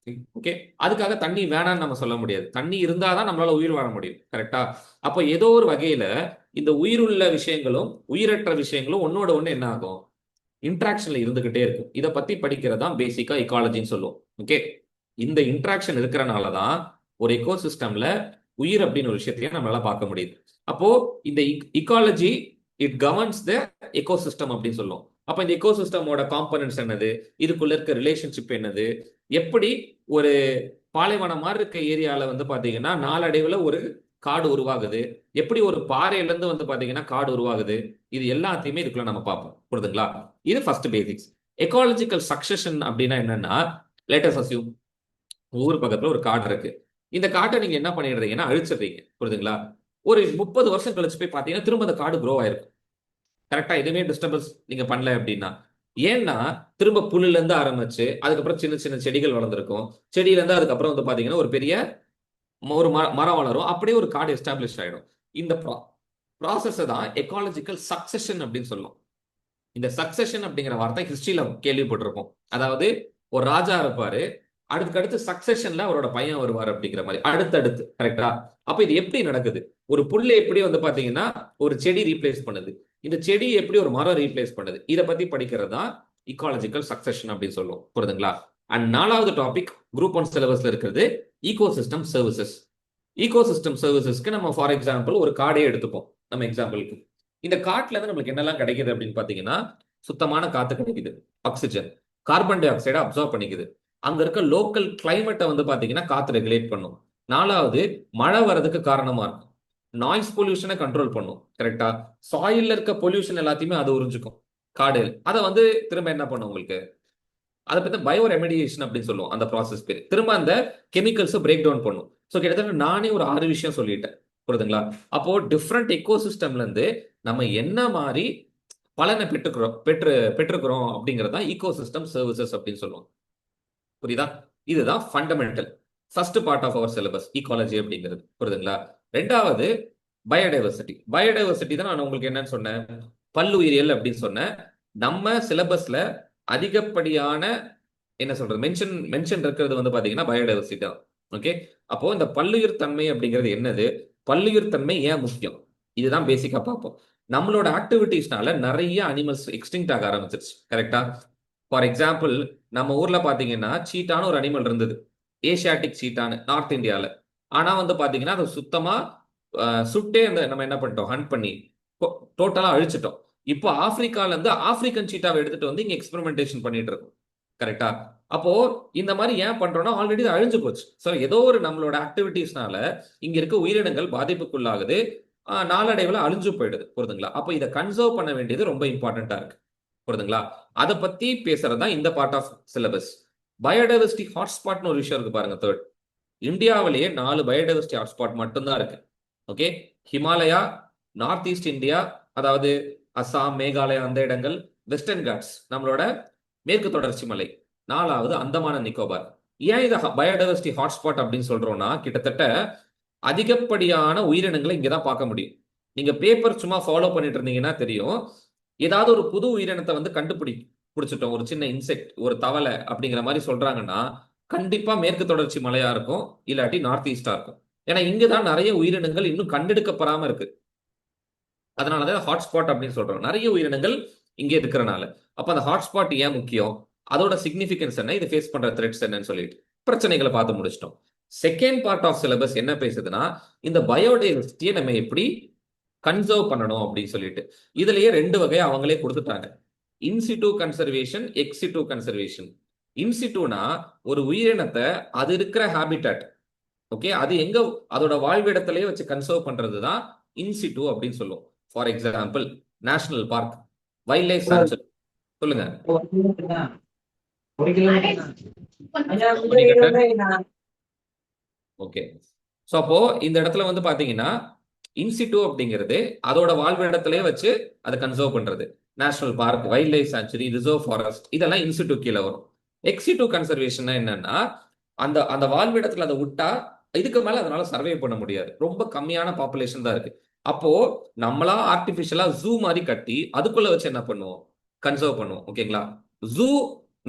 S1: ஓகே. அதுக்காக தண்ணி வேணாம்னு நம்ம சொல்ல முடியாது, தண்ணி இருந்தாதான் நம்மளால உயிர் வாழ முடியும் கரெக்டா. அப்ப ஏதோ ஒரு வகையில இந்த உயிருள்ள விஷயங்களும் உயிரற்ற விஷயங்களும் ஒன்னோட ஒண்ணு என்ன ஆகும், இன்ட்ராக்ஷன்ல இருந்துகிட்டே இருக்கும். இதை பத்தி படிக்கிறதா பேசிக்கா இக்காலஜின்னு சொல்லுவோம். ஓகே. இந்த இன்ட்ராக்ஷன் இருக்கிறனாலதான் ஒரு எக்கோசிஸ்டம்ல உயிர் அப்படின்னு ஒரு விஷயத்தையும் நம்மளால பார்க்க முடியுது. அப்போ இந்த ecology it governance the ecosystem அப்படின்னு சொல்லுவோம். அப்ப இந்த எக்கோசிஸ்டமோட காம்பனன்ட்ஸ் என்னது, இதுக்குள்ள இருக்க ரிலேஷன்ஷிப் என்னது, எப்படி ஒரு பாலைவனம் மாதிரி இருக்க ஏரியால வந்து பாத்தீங்கன்னா நாளடைவுல ஒரு காடு உருவாகுது, எப்படி ஒரு பாறையில இருந்து வந்து பாத்தீங்கன்னா காடு உருவாகுது, இது எல்லாத்தையுமே இதுக்குள்ள நம்ம பார்ப்போம், புரியுதுங்களா. இது ஃபர்ஸ்ட் பேசிக்ஸ். எக்காலஜிக்கல் சக்சஷன் அப்படின்னா என்னன்னா, லெட் அஸ் அஸ்யூம் ஊர் பக்கத்துல ஒரு காடு இருக்கு. இந்த காட்டை நீங்க என்ன பண்ணிடுறீங்கன்னா அழிச்சிடுறீங்க, புரியுதுங்களா. ஒரு 30 வருஷம் கழிச்சு போய் பாத்தீங்கன்னா திரும்ப அந்த காடு க்ரோ ஆயிருக்கும் கரெக்டா. எதுவுமே டிஸ்டர்பன்ஸ் நீங்க பண்ணல அப்படின்னா. ஏன்னா திரும்ப புல்லுல இருந்து ஆரம்பிச்சு அதுக்கப்புறம் சின்ன சின்ன செடிகள் வளர்ந்துருக்கும், செடியில இருந்து அதுக்கப்புறம் வந்து பாத்தீங்கன்னா ஒரு பெரிய ஒரு மரம் வளரும், அப்படியே ஒரு காடு எஸ்டாப்ளிஷ் ஆயிடும். இந்த ப்ராசஸ் தான் எக்காலஜிக்கல் சக்சஷன் அப்படின்னு சொல்லுவோம். இந்த சக்சஷன் அப்படிங்கிற வார்த்தை ஹிஸ்டரியில கேள்விப்பட்டிருப்போம். அதாவது ஒரு ராஜா இருப்பாரு, அடுத்து சக்சஷன்ல அவரோட பையன் வருவார் அப்படிங்கிற மாதிரி அடுத்தடுத்து. கரெக்டா? அப்ப இது எப்படி நடக்குது? ஒரு புல்லு எப்படி வந்து பாத்தீங்கன்னா ஒரு செடி ரீப்ளேஸ் பண்ணுது, இந்த செடி எப்படி ஒரு மரம் ரீப்ளேஸ் பண்ணுது, இதை பத்தி படிக்கிறது தான் இக்காலஜிக்கல் சக்சஷன் அப்படின்னு சொல்லுவோம். புரியுதுங்களா? அண்ட் 4வது டாபிக் குரூப் 1 சிலபஸ்ல இருக்கிறது ஈகோசிஸ்டம் சர்வீசஸ். ஈகோசிஸ்டம் சர்வீசஸ்க்கு நம்ம ஃபார் எக்ஸாம்பிள் ஒரு காடே எடுத்துப்போம் நம்ம எக்ஸாம்பிளுக்கு. இந்த காட்டுல இருந்து நம்மளுக்கு என்னெல்லாம் கிடைக்குது அப்படின்னு பாத்தீங்கன்னா, சுத்தமான காத்து கிடைக்குது, ஆக்சிஜன், கார்பன் டை ஆக்சைடை அப்சர்வ் பண்ணிக்குது. அங்க இருக்க லோக்கல் கிளைமேட்டை வந்து பாத்தீங்கன்னா காத்து ரெகுலேட் பண்ணும். 4வது மழை வர்றதுக்கு காரணமா இருக்கும். நாய்ஸ் பொல்யூஷனை கண்ட்ரோல் பண்ணும். கரெக்டா? சாயில்ல இருக்க பொல்யூஷன் எல்லாத்தையுமே அது உறிஞ்சுக்கும் காடு. அதை வந்து திரும்ப என்ன பண்ணும் உங்களுக்கு, அதை பத்தி பயோ ரெமெடியேஷன் அப்படின்னு சொல்லுவோம். அந்த ப்ராசஸ் பேர் திரும்ப அந்த கெமிக்கல்ஸை பிரேக் டவுன் பண்ணும். ஸோ கிட்டத்தட்ட நானே ஒரு 6 விஷயம் சொல்லிட்டேன். புரியுதுங்களா? அப்போ டிஃப்ரெண்ட் எக்கோசிஸ்டம்ல இருந்து நம்ம என்ன மாதிரி பலனை பெற்றுக்கிறோம் அப்படிங்கிறது தான் ஈகோசிஸ்டம் சர்வீசஸ் அப்படின்னு சொல்லுவோம். புரியுதா? இதுதான் fundamental first part of our syllabus ecology அப்படிங்கிறது. புரியுதுங்களா? 2வது பயோடைவர்சிட்டி. பயோடைவர்சிட்டி தான் நான் உங்களுக்கு என்னன்னு சொன்னேன், பல்லுயிரியல் அப்படின்னு சொன்னேன். நம்ம சிலபஸ்ல அதிகப்படியான என்ன சொல்றது மென்ஷன் இருக்கிறது வந்து பாத்தீங்கன்னா பயோடைவர்சிட்டி தான். ஓகே, அப்போ இந்த பல்லுயிர் தன்மை அப்படிங்கிறது என்னது, பல்லுயிர் தன்மை ஏன் முக்கியம், இதுதான் பேசிக்கா பார்ப்போம். நம்மளோட ஆக்டிவிட்டிஸ்னால நிறைய அனிமல்ஸ் எக்ஸ்டிங்க்ட் ஆக ஆரம்பிச்சிருச்சு. கரெக்டா? ஃபார் எக்ஸாம்பிள், நம்ம ஊர்ல பாத்தீங்கன்னா சீட்டான ஒரு அனிமல் இருந்தது, ஏசியாட்டிக் சீட்டான்னு, நார்த் இந்தியால. ஆனா வந்து பாத்தீங்கன்னா அது சுத்தமா சுட்டே அந்த நம்ம என்ன பண்ணிட்டோம், ஹண்ட் பண்ணி டோட்டலா அழிச்சிட்டோம். இப்போ ஆப்பிரிக்கால இருந்து ஆப்பிரிக்கன் சீட்டாவை எடுத்துட்டு வந்து இங்க எக்ஸ்பெரிமெண்டேஷன் பண்ணிட்டு இருக்கோம். கரெக்டா? அப்போ இந்த மாதிரி ஏன் பண்றோம்னா ஆல்ரெடி அழிஞ்சு போச்சு. ஸோ ஏதோ ஒரு நம்மளோட ஆக்டிவிட்டிஸ்னால இங்க இருக்க உயிரினங்கள் பாதிப்புக்குள்ளாகுது, நாளடைவில் அழிஞ்சு போயிடுது. புரியுதுங்களா? அப்போ இதை கன்சர்வ் பண்ண வேண்டியது ரொம்ப இம்பார்ட்டண்டா இருக்கு. புரியுதுங்களா? அதை பத்தி பேசுறது தான் இந்த பார்ட் ஆஃப் சிலபஸ். பயோடைவர்சிட்டி ஹாட்ஸ்பாட்னு ஒரு விஷயம் இருக்கு பாருங்க. தேர்ட், இந்தியாவிலேயே 4 பயோடைவர்சிட்டி ஹாட்ஸ்பாட் மட்டும்தான் இருக்கு. Okay, Himalaya, north east India, அதாவது அசாம், மேகாலயா அந்த இடங்கள், வெஸ்டர்ன் காட்ஸ் நம்மளோட மேற்கு தொடர்ச்சி மலை, 4வது அந்தமான நிக்கோபார். ஏன் இதை பயோடைவர்சிட்டி ஹாட்ஸ்பாட் அப்படின்னு சொல்றோம்னா, கிட்டத்தட்ட அதிகப்படியான உயிரினங்களை இங்கதான் பார்க்க முடியும். நீங்க பேப்பர் சும்மா ஃபாலோ பண்ணிட்டு இருந்தீங்கன்னா தெரியும், ஏதாவது ஒரு புது உயிரினத்தை வந்து பிடிச்சிட்டோம், ஒரு சின்ன இன்செக்ட், ஒரு தவளை அப்படிங்கிற மாதிரி சொல்றாங்கன்னா கண்டிப்பா மேற்கு தொடர்ச்சி மலையா இருக்கும், இல்லாட்டி நார்த் ஈஸ்டா இருக்கும். ஏன்னா இங்கதான் நிறைய உயிரினங்கள் இன்னும் கண்டெடுக்கப்படாம இருக்கு. அதனாலதான் ஹாட்ஸ்பாட் அப்படின்னு சொல்றோம், நிறைய உயிரினங்கள் இங்கே இருக்கிறனால. அப்ப அந்த ஹாட்ஸ்பாட் ஏன் முக்கியம், அதோட சிக்னிபிகன்ஸ் என்ன, இது ஃபேஸ் பண்ற த்ரெட்ஸ் என்னன்னு சொல்லிட்டு பிரச்சனைகளை பார்த்து முடிச்சிட்டோம். செகண்ட் பார்ட் ஆஃப் சிலபஸ் என்ன பேசுதுன்னா, இந்த பயோடைவர்சிட்டியை நம்ம எப்படி கன்சர்வ் பண்ணணும் அப்படின்னு சொல்லிட்டு. இதுலயே 2 வகை அவங்களே கொடுத்துட்டாங்க, இன்சிட்டு கன்சர்வேஷன், எக்ஸிட்டு கன்சர்வேஷன். இன்சிட்டுனா ஒரு உயிரினத்தை அது இருக்கிற ஹாபிட்டாட், ஓகே, அது எங்க அதோட வாழ்விடத்திலேயே வச்சு கன்சர்வ் பண்றது தான் இன்சிட்டு அப்படின்னு சொல்லுவோம். For example, national park, wildlife sanctuary. சொல்லுங்க. ஓகே, ஸோ அப்போ இந்த இடத்துல வந்து பாத்தீங்கன்னா இன்சிட்டு அப்படிங்கிறது அதோட வாழ்விடத்திலேயே வச்சு அதை கன்சர்வ் பண்றது. National park, wildlife sanctuary, reserve forest, இதெல்லாம் இன்சிட்டு கீழே வரும். எக்ஸிட்டு கன்சர்வேஷன் என்னன்னா, அந்த அந்த வாழ்விடத்துல அதை விட்டா இதுக்கு மேல அதனால சர்வே பண்ண முடியாது, ரொம்ப கம்மியான பாப்புலேஷன் தான் இருக்கு. அப்போ நம்மளா ஆர்டிபிஷியலா ஜூ மாதிரி கட்டி அதுக்குள்ள வச்சு என்ன பண்ணுவோம், கன்சர்வ் பண்ணுவோம். ஓகேங்களா? ஜூ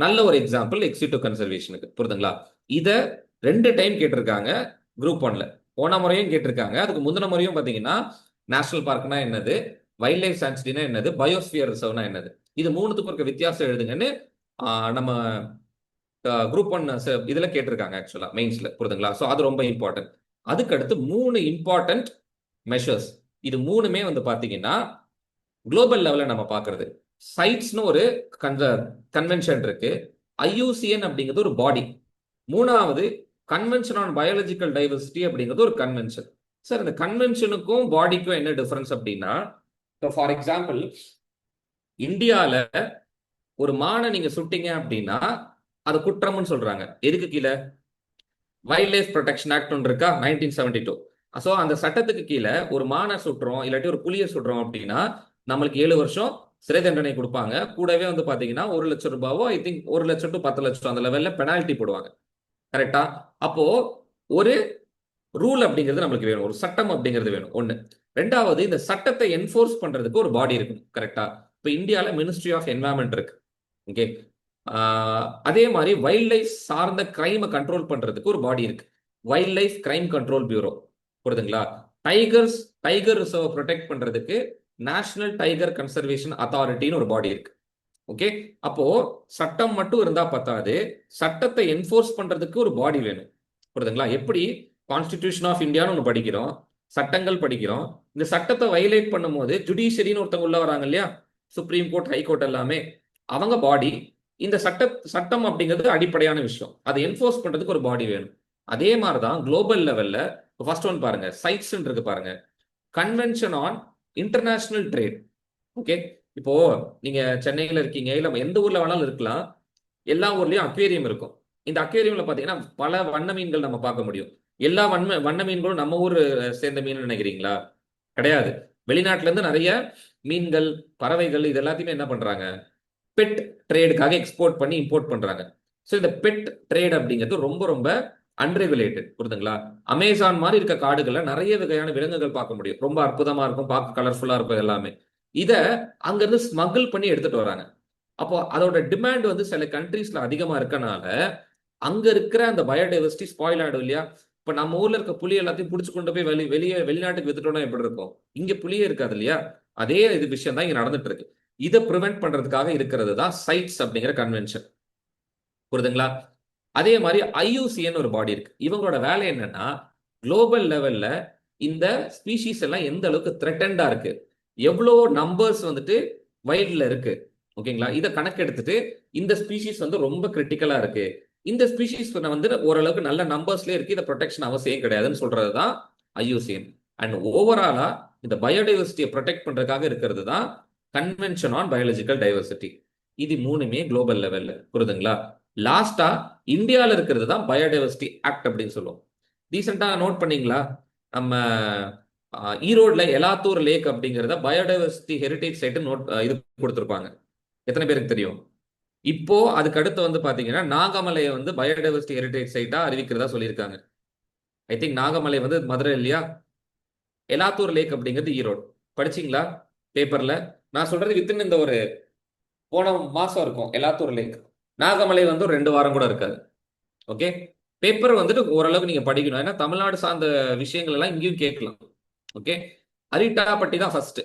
S1: நல்ல ஒரு எக்ஸாம்பிள் எக்ஸிட்டு கன்சர்வேஷனுக்கு. புரியுதுங்களா? இத 2 டைம் கேட்டிருக்காங்க குரூப் 1ல. போன முறையும் கேட்டிருக்காங்க, அதுக்கு முந்தின முறையும் பாத்தீங்கன்னா நேஷனல் பார்க்னா என்னது, வைல்ட் லைஃப் சாங்சுரினா என்னது, பயோஸ்பியர் ரிசர்வ்னா என்னது, இது 3த்துக்கும் இருக்க வித்தியாசம் எழுதுங்கன்னு நம்ம குரூப் 1 இதுல கேட்டிருக்காங்க ஆக்சுவலா மெயின்ஸ்ல. புரியுதுங்களா? ஸோ அது ரொம்ப இம்பார்ட்டன்ட். அதுக்கு அடுத்து 3 இம்பார்ட்டன்ட் மெஷர்ஸ். இது 3மே வந்து பாத்தீங்கன்னா குளோபல் லெவல்ல நம்ம பாக்குறது. சைட்ஸ்னு ஒரு கன்வென்ஷன் இருக்கு, ஐயூசிஎன் அப்படிங்கிறது ஒரு பாடி, 3வது கன்வென்ஷன் ஆன் பயாலஜிக்கல் டைவர்சிட்டி அப்படிங்கிறது ஒரு கன்வென்ஷன். சார் இந்த கன்வென்ஷனுக்கும் பாடிக்கும் என்ன டிஃபரன்ஸ் அப்படின்னா, ஃபார் எக்ஸாம்பிள், இந்தியால ஒரு மானை நீங்க சுட்டீங்க அப்படின்னா அது குற்றம்னு சொல்றாங்க. எதுக்கு கீழே, வைல்ட் லைஃப் ப்ரொடெக்ஷன் ஆக்ட் ஒன்று இருக்கா, 1972. ஸோ அந்த சட்டத்துக்கு கீழே ஒரு மானை சுட்டுறோம் இல்லாட்டி ஒரு புலியை சுடுறோம் அப்படின்னா நம்மளுக்கு 7 வருஷம் சிறை தண்டனை கொடுப்பாங்க. கூடவே வந்து பாத்தீங்கன்னா 1 லட்சம் ரூபாவோ, ஐ திங்க் 1 லட்சம் டு 10 லட்சம் அந்த லெவல்ல பெனால்டி போடுவாங்க. கரெக்டா? அப்போ ஒரு ரூல் அப்படிங்கிறது நம்மளுக்கு வேணும், ஒரு சட்டம் அப்படிங்கிறது வேணும் ஒண்ணு. ரெண்டாவது இந்த சட்டத்தை என்ஃபோர்ஸ் பண்றதுக்கு ஒரு பாடி இருக்கும், கரெக்டா? இப்போ இந்தியாவில் மினிஸ்ட்ரி ஆஃப் என்வரன்மெண்ட் இருக்கு. ஓகே. அதே மாதிரி வைல்ட் லைஃப் சார்ந்த கிரைமை கண்ட்ரோல் பண்றதுக்கு ஒரு பாடி இருக்கு, wild life crime control bureau. புரியுதுங்களா? டைகர் ரிசர்வ் ப்ரொடெக்ட் பண்றதுக்கு நேஷனல் டைகர் கன்சர்வேஷன் அத்தாரிட்டின்னு ஒரு பாடி இருக்கு. ஓகே. அப்போ சட்டம் மட்டும் இருந்தா பத்தாது, சட்டத்தை என்ஃபோர்ஸ் பண்றதுக்கு ஒரு பாடி வேணும். புரியுதுங்களா? எப்படி கான்ஸ்டிடியூஷன் ஆஃப் இந்தியான்னு ஒன்று படிக்கிறோம், சட்டங்கள் படிக்கிறோம். இந்த சட்டத்தை வயலேட் பண்ணும்போது ஜுடிஷியரின்னு ஒருத்தவங்க உள்ள வராங்க இல்லையா, சுப்ரீம் கோர்ட், ஹை கோர்ட் எல்லாமே அவங்க பாடி. இந்த சட்டம் அப்படிங்கிறது அடிப்படையான விஷயம், அதை என்ஃபோர்ஸ் பண்றதுக்கு ஒரு பாடி வேணும். அதே மாதிரி தான் குளோபல் லெவல்ல ஃபர்ஸ்ட் ஒன் பாருங்க, சைட்ஸ் இருக்கு பாருங்க, convention on international trade. Okay. இப்போ நீங்க சென்னையில இருக்கீங்க, இல்ல எந்த ஊர்ல வேணாலும் இருக்கலாம், எல்லா ஊர்லயும் அக்வேரியம் இருக்கும். இந்த அக்வேரியம்ல பாத்தீங்கன்னா பல வண்ண மீன்கள் நம்ம பார்க்க முடியும். எல்லா வண்ண மீன்களும் நம்ம ஊர் சேர்ந்த மீன் நினைக்கிறீங்களா? கிடையாது. வெளிநாட்டுல இருந்து நிறைய மீன்கள், பறவைகள் இது எல்லாத்தையுமே என்ன பண்றாங்க, பெட் ட்ரேடுக்காக எக்ஸ்போர்ட் பண்ணி இம்போர்ட் பண்றாங்க. ஸோ இந்த பெட் ட்ரேட் அப்படிங்கிறது ரொம்ப ரொம்ப அன்ரெகுலேட்டட். புரியுதுங்களா? அமேசான் மாதிரி இருக்க காடுகள்ல நிறைய வகையான விலங்குகள் பார்க்க முடியும், ரொம்ப அற்புதமா இருக்கும், பார்க்க கலர்ஃபுல்லா இருக்கும் எல்லாமே. இதை அங்கிருந்து ஸ்மகிள் பண்ணி எடுத்துட்டு வராங்க. அப்போ அதோட டிமாண்ட் வந்து சில கண்ட்ரீஸ்ல அதிகமா இருக்கனால அங்க இருக்கிற அந்த பயோடைவர்சிட்டி ஸ்பாயில் ஆயிடும் இல்லையா? இப்ப நம்ம ஊர்ல இருக்க புலி எல்லாத்தையும் பிடிச்சு கொண்டு போய் வெளிநாட்டுக்கு வித்துட்டோம்னா எப்படி இருக்கும்? இங்க புலியே இருக்காது இல்லையா? அதே இது விஷயம் தான் இங்க நடந்துட்டு இருக்கு. இதை ப்ரிவென்ட் பண்றதுக்காக இருக்கிறது தான் சைட்ஸ் அப்படிங்கிற கன்வென்ஷன். புரியுதுங்களா? அதே மாதிரி ஐயூசிஎன் ஒரு பாடி இருக்கு. இவங்களோட வேலை என்னன்னா, குளோபல் லெவல்ல இந்த ஸ்பீஷீஸ் எல்லாம் எந்த அளவுக்கு த்ரெட்டண்டா இருக்கு, எவ்வளோ நம்பர்ஸ் வந்துட்டு வைல்ட்ல இருக்கு, ஓகேங்களா, இதை கணக்கெடுத்துட்டு இந்த ஸ்பீஷீஸ் வந்து ரொம்ப கிரிட்டிக்கலா இருக்கு, இந்த ஸ்பீஷீஸ் வந்து ஓரளவுக்கு நல்ல நம்பர்ஸ்லேயே இருக்கு, இதை ப்ரொடெக்ஷன் அவசியம் கிடையாதுன்னு சொல்றது தான் ஐயூசிஎன். அண்ட் ஓவராலா இந்த பயோடைவர்சிட்டியை ப்ரொடெக்ட் பண்றதுக்காக இருக்கிறது தான் கன்வென்ஷன் ஆன் பயாலஜிக்கல் டைவர்சிட்டி. இது மூணுமே குளோபல் லெவல்ல. புரியுதுங்களா? லாஸ்டா இந்தியாவில் இருக்கிறது தான் பயோடைவர்சிட்டி ஆக்ட் அப்படின்னு சொல்லுவோம். ரீசெண்டா நோட் பண்ணீங்களா, நம்ம ஈரோட்ல எலாத்தூர் லேக் அப்படிங்கிறத பயோடைவர்சிட்டி ஹெரிடேஜ் சைட் இது கொடுத்துருப்பாங்க. எத்தனை பேருக்கு தெரியும்? இப்போ அதுக்கு அடுத்து வந்து பாத்தீங்கன்னா நாகமலையை வந்து பயோடைவர்சிட்டி ஹெரிடேஜ் சைட்டா அறிவிக்கிறதா சொல்லியிருக்காங்க. ஐ திங்க் நாகமலை வந்து மதுரை இல்லையா, எலாத்தூர் லேக் அப்படிங்கிறது ஈரோடு. படிச்சீங்களா பேப்பர்ல? நான் சொல்றது வித்தின் இந்த ஒரு போன மாசம் இருக்கும் எலாத்தூர் லேக். நாகமலை வந்து ஒரு 2 வாரம் கூட இருக்காது. ஓகே. பேப்பர் வந்துட்டு ஓரளவுக்கு நீங்க படிக்கணும், ஏன்னா தமிழ்நாடு சார்ந்த விஷயங்கள் எல்லாம் இங்கேயும் கேட்கலாம். ஓகே. அரிட்டாப்பட்டி தான் ஃபர்ஸ்ட்,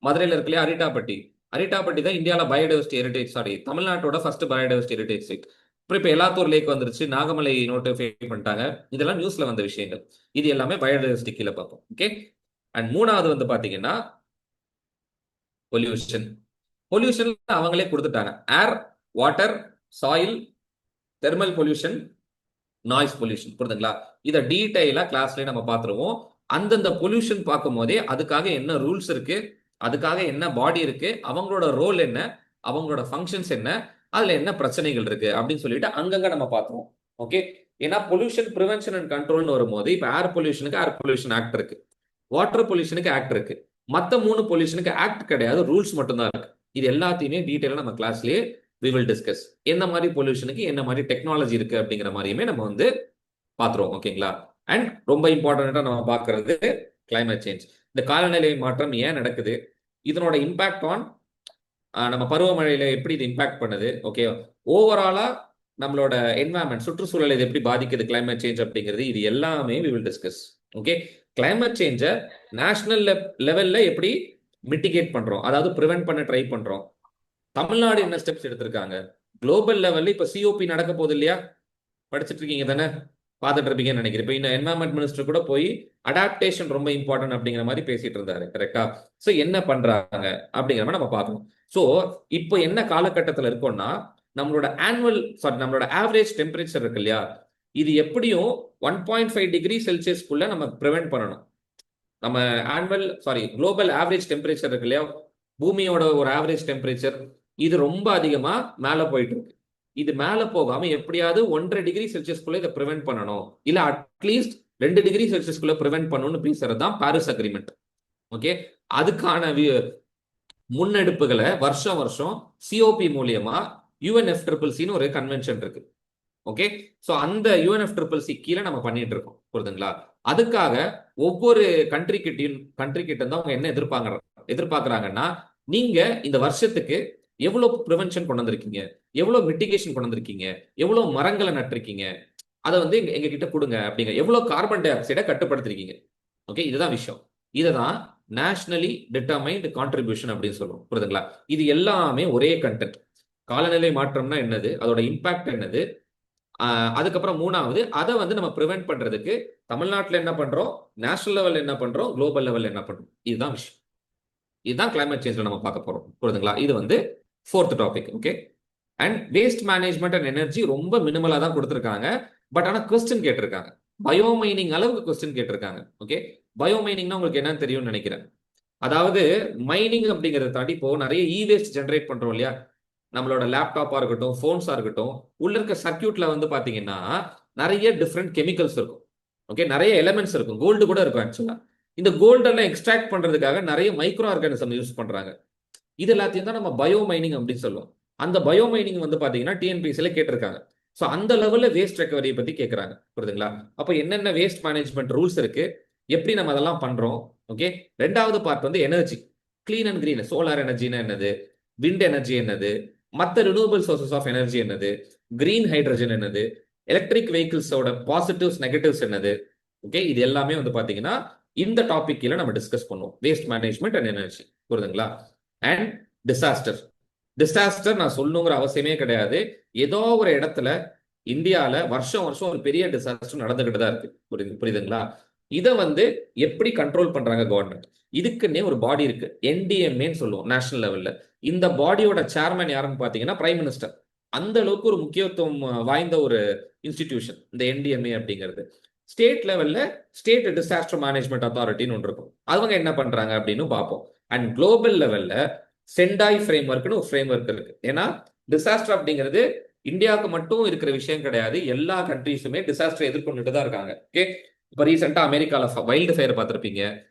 S1: மதுரையில் இருக்கு இல்லையா அரிட்டாப்பட்டி. அரிட்டாப்பட்டி தான் இந்தியாவில் பயோடைவர்சிட்டி ஹெரிடேஜ், சாரி தமிழ்நாட்டோட ஃபர்ஸ்ட் பயோடைவர்சிட்டி ஹெரிடேஜ் சைட். இப்போ எலாத்தூர் லேக் வந்துருச்சு, நாகமலை நோட்டிஃபை பண்ணிட்டாங்க, இதெல்லாம் நியூஸ்ல வந்த விஷயங்கள். இது எல்லாமே பயோடைவர்சிட்டி கீழே பார்ப்போம். ஓகே. அண்ட் மூணாவது வந்து பாத்தீங்கன்னா பொல்யூஷன். பொல்யூஷன் அவங்களே கொடுத்துட்டாங்க, air, water, soil, thermal pollution, noise pollution. புரியுதுங்களா? இதை டீடைலா கிளாஸ்லயே நம்ம பார்த்துருவோம். அந்தந்த பொல்யூஷன் பார்க்கும் போதே அதுக்காக என்ன ரூல்ஸ் இருக்கு, அதுக்காக என்ன பாடி இருக்கு, அவங்களோட ரோல் என்ன, அவங்களோட ஃபங்க்ஷன்ஸ் என்ன, அதுல என்ன பிரச்சனைகள் இருக்கு அப்படின்னு சொல்லிட்டு அங்கங்க நம்ம பார்த்துருவோம். ஓகே. ஏன்னா பொல்யூஷன் ப்ரிவென்ஷன் அண்ட் கண்ட்ரோல்னு வரும்போது இப்ப ஏர் பொல்யூஷனுக்கு ஏர் பொல்யூஷன் ஆக்ட் இருக்கு, வாட்டர் பொல்யூஷனுக்கு ஆக்ட் இருக்கு, மற்ற 3 பொல்யூஷனுக்கு ஆக்ட் கிடையாது, ரூல்ஸ் மட்டும் தான் இருக்கு. இது எல்லாத்தையுமே டீடைலா நம்ம கிளாஸ்லயே we will discuss. என்ன மாதிரி பொல்யூஷனுக்கு என்ன மாதிரி டெக்னாலஜி இருக்கு அப்படிங்கிற மாதிரியுமே நம்ம வந்து பாத்துருவோம். ஓகேங்களா? அண்ட் ரொம்ப இம்பார்ட்டன்டா நம்ம பார்க்கறது கிளைமேட் சேஞ்ச். இந்த காலநிலை மாற்றம் ஏன் நடக்குது, இதனோட இம்பாக்ட் ஆன் நம்ம பருவமழையில எப்படி இது இம்பாக்ட் பண்ணுது, ஓகே, ஓவராலா நம்மளோட என்வாயன்மெண்ட் சுற்றுச்சூழலை இது எப்படி பாதிக்குது கிளைமேட் சேஞ்ச் அப்படிங்கிறது, இது எல்லாமே we will discuss. Okay. Climate சேஞ்சை நேஷனல் லெவல்ல எப்படி மிட்டிகேட் பண்றோம், அதாவது ப்ரிவென்ட் பண்ண ட்ரை பண்றோம், தமிழ்நாடு என்ன ஸ்டெப்ஸ் எடுத்திருக்காங்க, குளோபல் லெவல்ல இப்ப சிஓபி நடக்க போகுது இல்லையா, படிச்சுட்டு இருக்கீங்க தானே, பார்த்துட்டு இருப்பீங்கன்னு நினைக்கிறேன். இப்போ இந்த என்வரன்மெண்ட் மினிஸ்டர் கூட போய் அடாப்டேஷன் ரொம்ப இம்பார்ட்டன்ட் அப்படிங்கிற மாதிரி பேசிட்டு இருந்தாரு, கரெக்டா? ஸோ என்ன பண்றாங்க அப்படிங்கிற மாதிரி நம்ம பார்க்கணும். ஸோ இப்போ என்ன காலகட்டத்தில் இருக்கோம்னா, நம்மளோட ஆவரேஜ் டெம்பரேச்சர் இருக்கு இல்லையா, இது எப்படியும் 1.5 டிகிரி செல்சியஸ்க்குள்ள நம்ம ப்ரிவென்ட் பண்ணணும். நம்ம குளோபல் ஆவரேஜ் டெம்பரேச்சர் இருக்கு இல்லையா, பூமியோட ஒரு ஆவரேஜ் டெம்பரேச்சர் இது ரொம்ப அதிகமா மேல போயிட்டு இருக்கு. இது மேல போகாம எப்படியாவது 1.5 டிகிரி செல்சியஸ்க்குள்ள இதை ப்ரிவென்ட் பண்ணணும், இல்ல அட்லீஸ்ட் 2 டிகிரி செல்சியஸ்க்குள்ள ப்ரிவென்ட் பண்ணணும்னு பேசுறது தான் பாரிஸ் அக்ரிமெண்ட். ஓகே. அதுக்கான முன்னெடுப்புகளை வருஷம் வருஷம் சிஓபி மூலியமா யுஎன்எஃப்சிசின்னு ஒரு கன்வென்ஷன் இருக்கு. ஓகே. ஸோ அந்த யுஎன்எஃப்சிசி கீழே நம்ம பண்ணிட்டு இருக்கோம். புரியுதுங்களா? அதுக்காக ஒவ்வொரு கண்ட்ரி கிட்ட இருந்து அவங்க என்ன எதிர்பார்க்கறாங்கன்னா, நீங்க இந்த வருஷத்துக்கு எவ்வளவு ப்ரிவென்ஷன் கொண்டு வந்திருக்கீங்க, எவ்வளவு மிட்டிகேஷன் கொண்டு வந்திருக்கீங்க, எவ்வளவு மரங்களை நட்டிருக்கீங்க, அதை வந்து எங்க கிட்ட கொடுங்க அப்படிங்க, எவ்வளவு கார்பன் டை ஆக்சைடை கட்டுப்படுத்திருக்கீங்க. ஓகே, இதுதான் விஷயம். இதுதான் நேஷனலி டிட்டர்மைன்டு கான்ட்ரிபியூஷன் அப்படின்னு சொல்லுவோம். புரியுதுங்களா? இது எல்லாமே ஒரே கண்டென்ட். காலநிலை மாற்றம்னா என்னது, அதோட இம்பாக்ட் என்னது, அதுக்கப்புறம் மூணாவது அதை வந்து நம்ம ப்ரிவென்ட் பண்றதுக்கு தமிழ்நாட்டில் என்ன பண்றோம், நேஷனல் லெவல் என்ன பண்றோம், குளோபல் லெவல் என்ன பண்றோம். இதுதான் விஷயம். இதுதான் கிளைமேட் சேஞ்ச்ல நம்ம பார்க்க போறோம். புரியுதுங்களா? இது வந்து fourth topic. Okay. And waste management and energy ரொம்ப மினிமலா தான் கொடுத்துருக்காங்க. பட் ஆனால் கொஸ்டின் கேட்டிருக்காங்க. பயோமைனிங் அளவுக்கு கொஸ்டின் கேட்டிருக்காங்க. ஓகே. பயோமைனிங்னா உங்களுக்கு என்னன்னு தெரியும்னு நினைக்கிறேன். அதாவது மைனிங் அப்படிங்கிறத தாண்டி இப்போ நிறைய இ வேஸ்ட் ஜென்ரேட் பண்றோம் இல்லையா, நம்மளோட லேப்டாப்பா இருக்கட்டும், போன்ஸா இருக்கட்டும், உள்ள இருக்க சர்க்கியூட்ல வந்து பாத்தீங்கன்னா நிறைய டிஃப்ரெண்ட் கெமிக்கல்ஸ் இருக்கும். ஓகே, நிறைய எலிமெண்ட்ஸ் இருக்கும், கோல்டு கூட இருக்கும் ஆக்சுவலா. இந்த கோல்டெல்லாம் எக்ஸ்ட்ராக்ட் பண்றதுக்காக நிறைய மைக்ரோ ஆர்கானிசம் யூஸ் பண்றாங்க. இது எல்லாத்தையும் தான் நம்ம பயோ மைனிங் அப்படின்னு சொல்லுவோம். அந்த பயோ மைனிங் வந்து பாத்தீங்கன்னா டிஎன்பிஎஸ்சில கேட்டிருக்காங்க. ஸோ அந்த லெவல்ல வேஸ்ட் ரெக்கவரியை பத்தி கேட்கறாங்க. புரியுதுங்களா? அப்போ என்னென்ன வேஸ்ட் மேனேஜ்மெண்ட் ரூல்ஸ் இருக்கு, எப்படி நம்ம அதெல்லாம் பண்றோம். ஓகே. ரெண்டாவது பார்ட் வந்து energy, clean and green. Solar எனர்ஜினா என்னது, விண்ட் எனர்ஜி என்னது, மற்ற ரினியூவபிள் சோர்சஸ் ஆஃப் எனர்ஜி என்னது, கிரீன் ஹைட்ரஜன் என்னது, எலக்ட்ரிக் வெஹிக்கிள்ஸோட பாசிட்டிவ்ஸ் நெகட்டிவ்ஸ் என்னது. ஓகே, இது எல்லாமே வந்து பாத்தீங்கன்னா இந்த டாபிக் கீழே நம்ம டிஸ்கஸ் பண்ணுவோம். Waste management and energy. புரியுதுங்களா? And disaster. டிசாஸ்டர் நான் சொல்லணுங்கிற அவசியமே கிடையாது. ஏதோ ஒரு இடத்துல இந்தியால வருஷம் வருஷம் ஒரு பெரிய டிசாஸ்டர் நடந்துகிட்டு தான் இருக்கு. புரியுதுங்களா? இதை வந்து எப்படி கண்ட்ரோல் பண்றாங்க கவர்மெண்ட், இதுக்குன்னே ஒரு பாடி இருக்கு, என்டிஎம்ஏன்னு சொல்லுவோம் நேஷனல் லெவல்ல. இந்த பாடியோட சேர்மன் யாருன்னு பாத்தீங்கன்னா பிரைம் மினிஸ்டர். அந்த அளவுக்கு ஒரு முக்கியத்துவம் வாய்ந்த ஒரு இன்ஸ்டிடியூஷன் இந்த என்டிஎம்ஏ அப்படிங்கிறது. ஸ்டேட் லெவல்ல ஸ்டேட் டிசாஸ்டர் மேனேஜ்மெண்ட் அத்தாரிட்டின்னு ஒன்று இருக்கும். அவங்க என்ன பண்றாங்க அப்படின்னு பார்ப்போம். அண்ட் குளோபல் லெவல்ல செண்டாய் ஃப்ரேம் ஒர்க்னு ஒரு ஃப்ரேம் ஒர்க் இருக்கு. ஏன்னா டிசாஸ்டர் அப்படிங்கிறது இந்தியாவுக்கு மட்டும் இருக்கிற விஷயம் கிடையாது, எல்லா கண்ட்ரீஸுமே டிசாஸ்டர் எதிர்கொண்டுட்டு தான் இருக்காங்க. ஓகே. இப்போ ரீசெண்டா அமெரிக்கால வைல்டு ஃபயர் பார்த்திருப்பீங்க,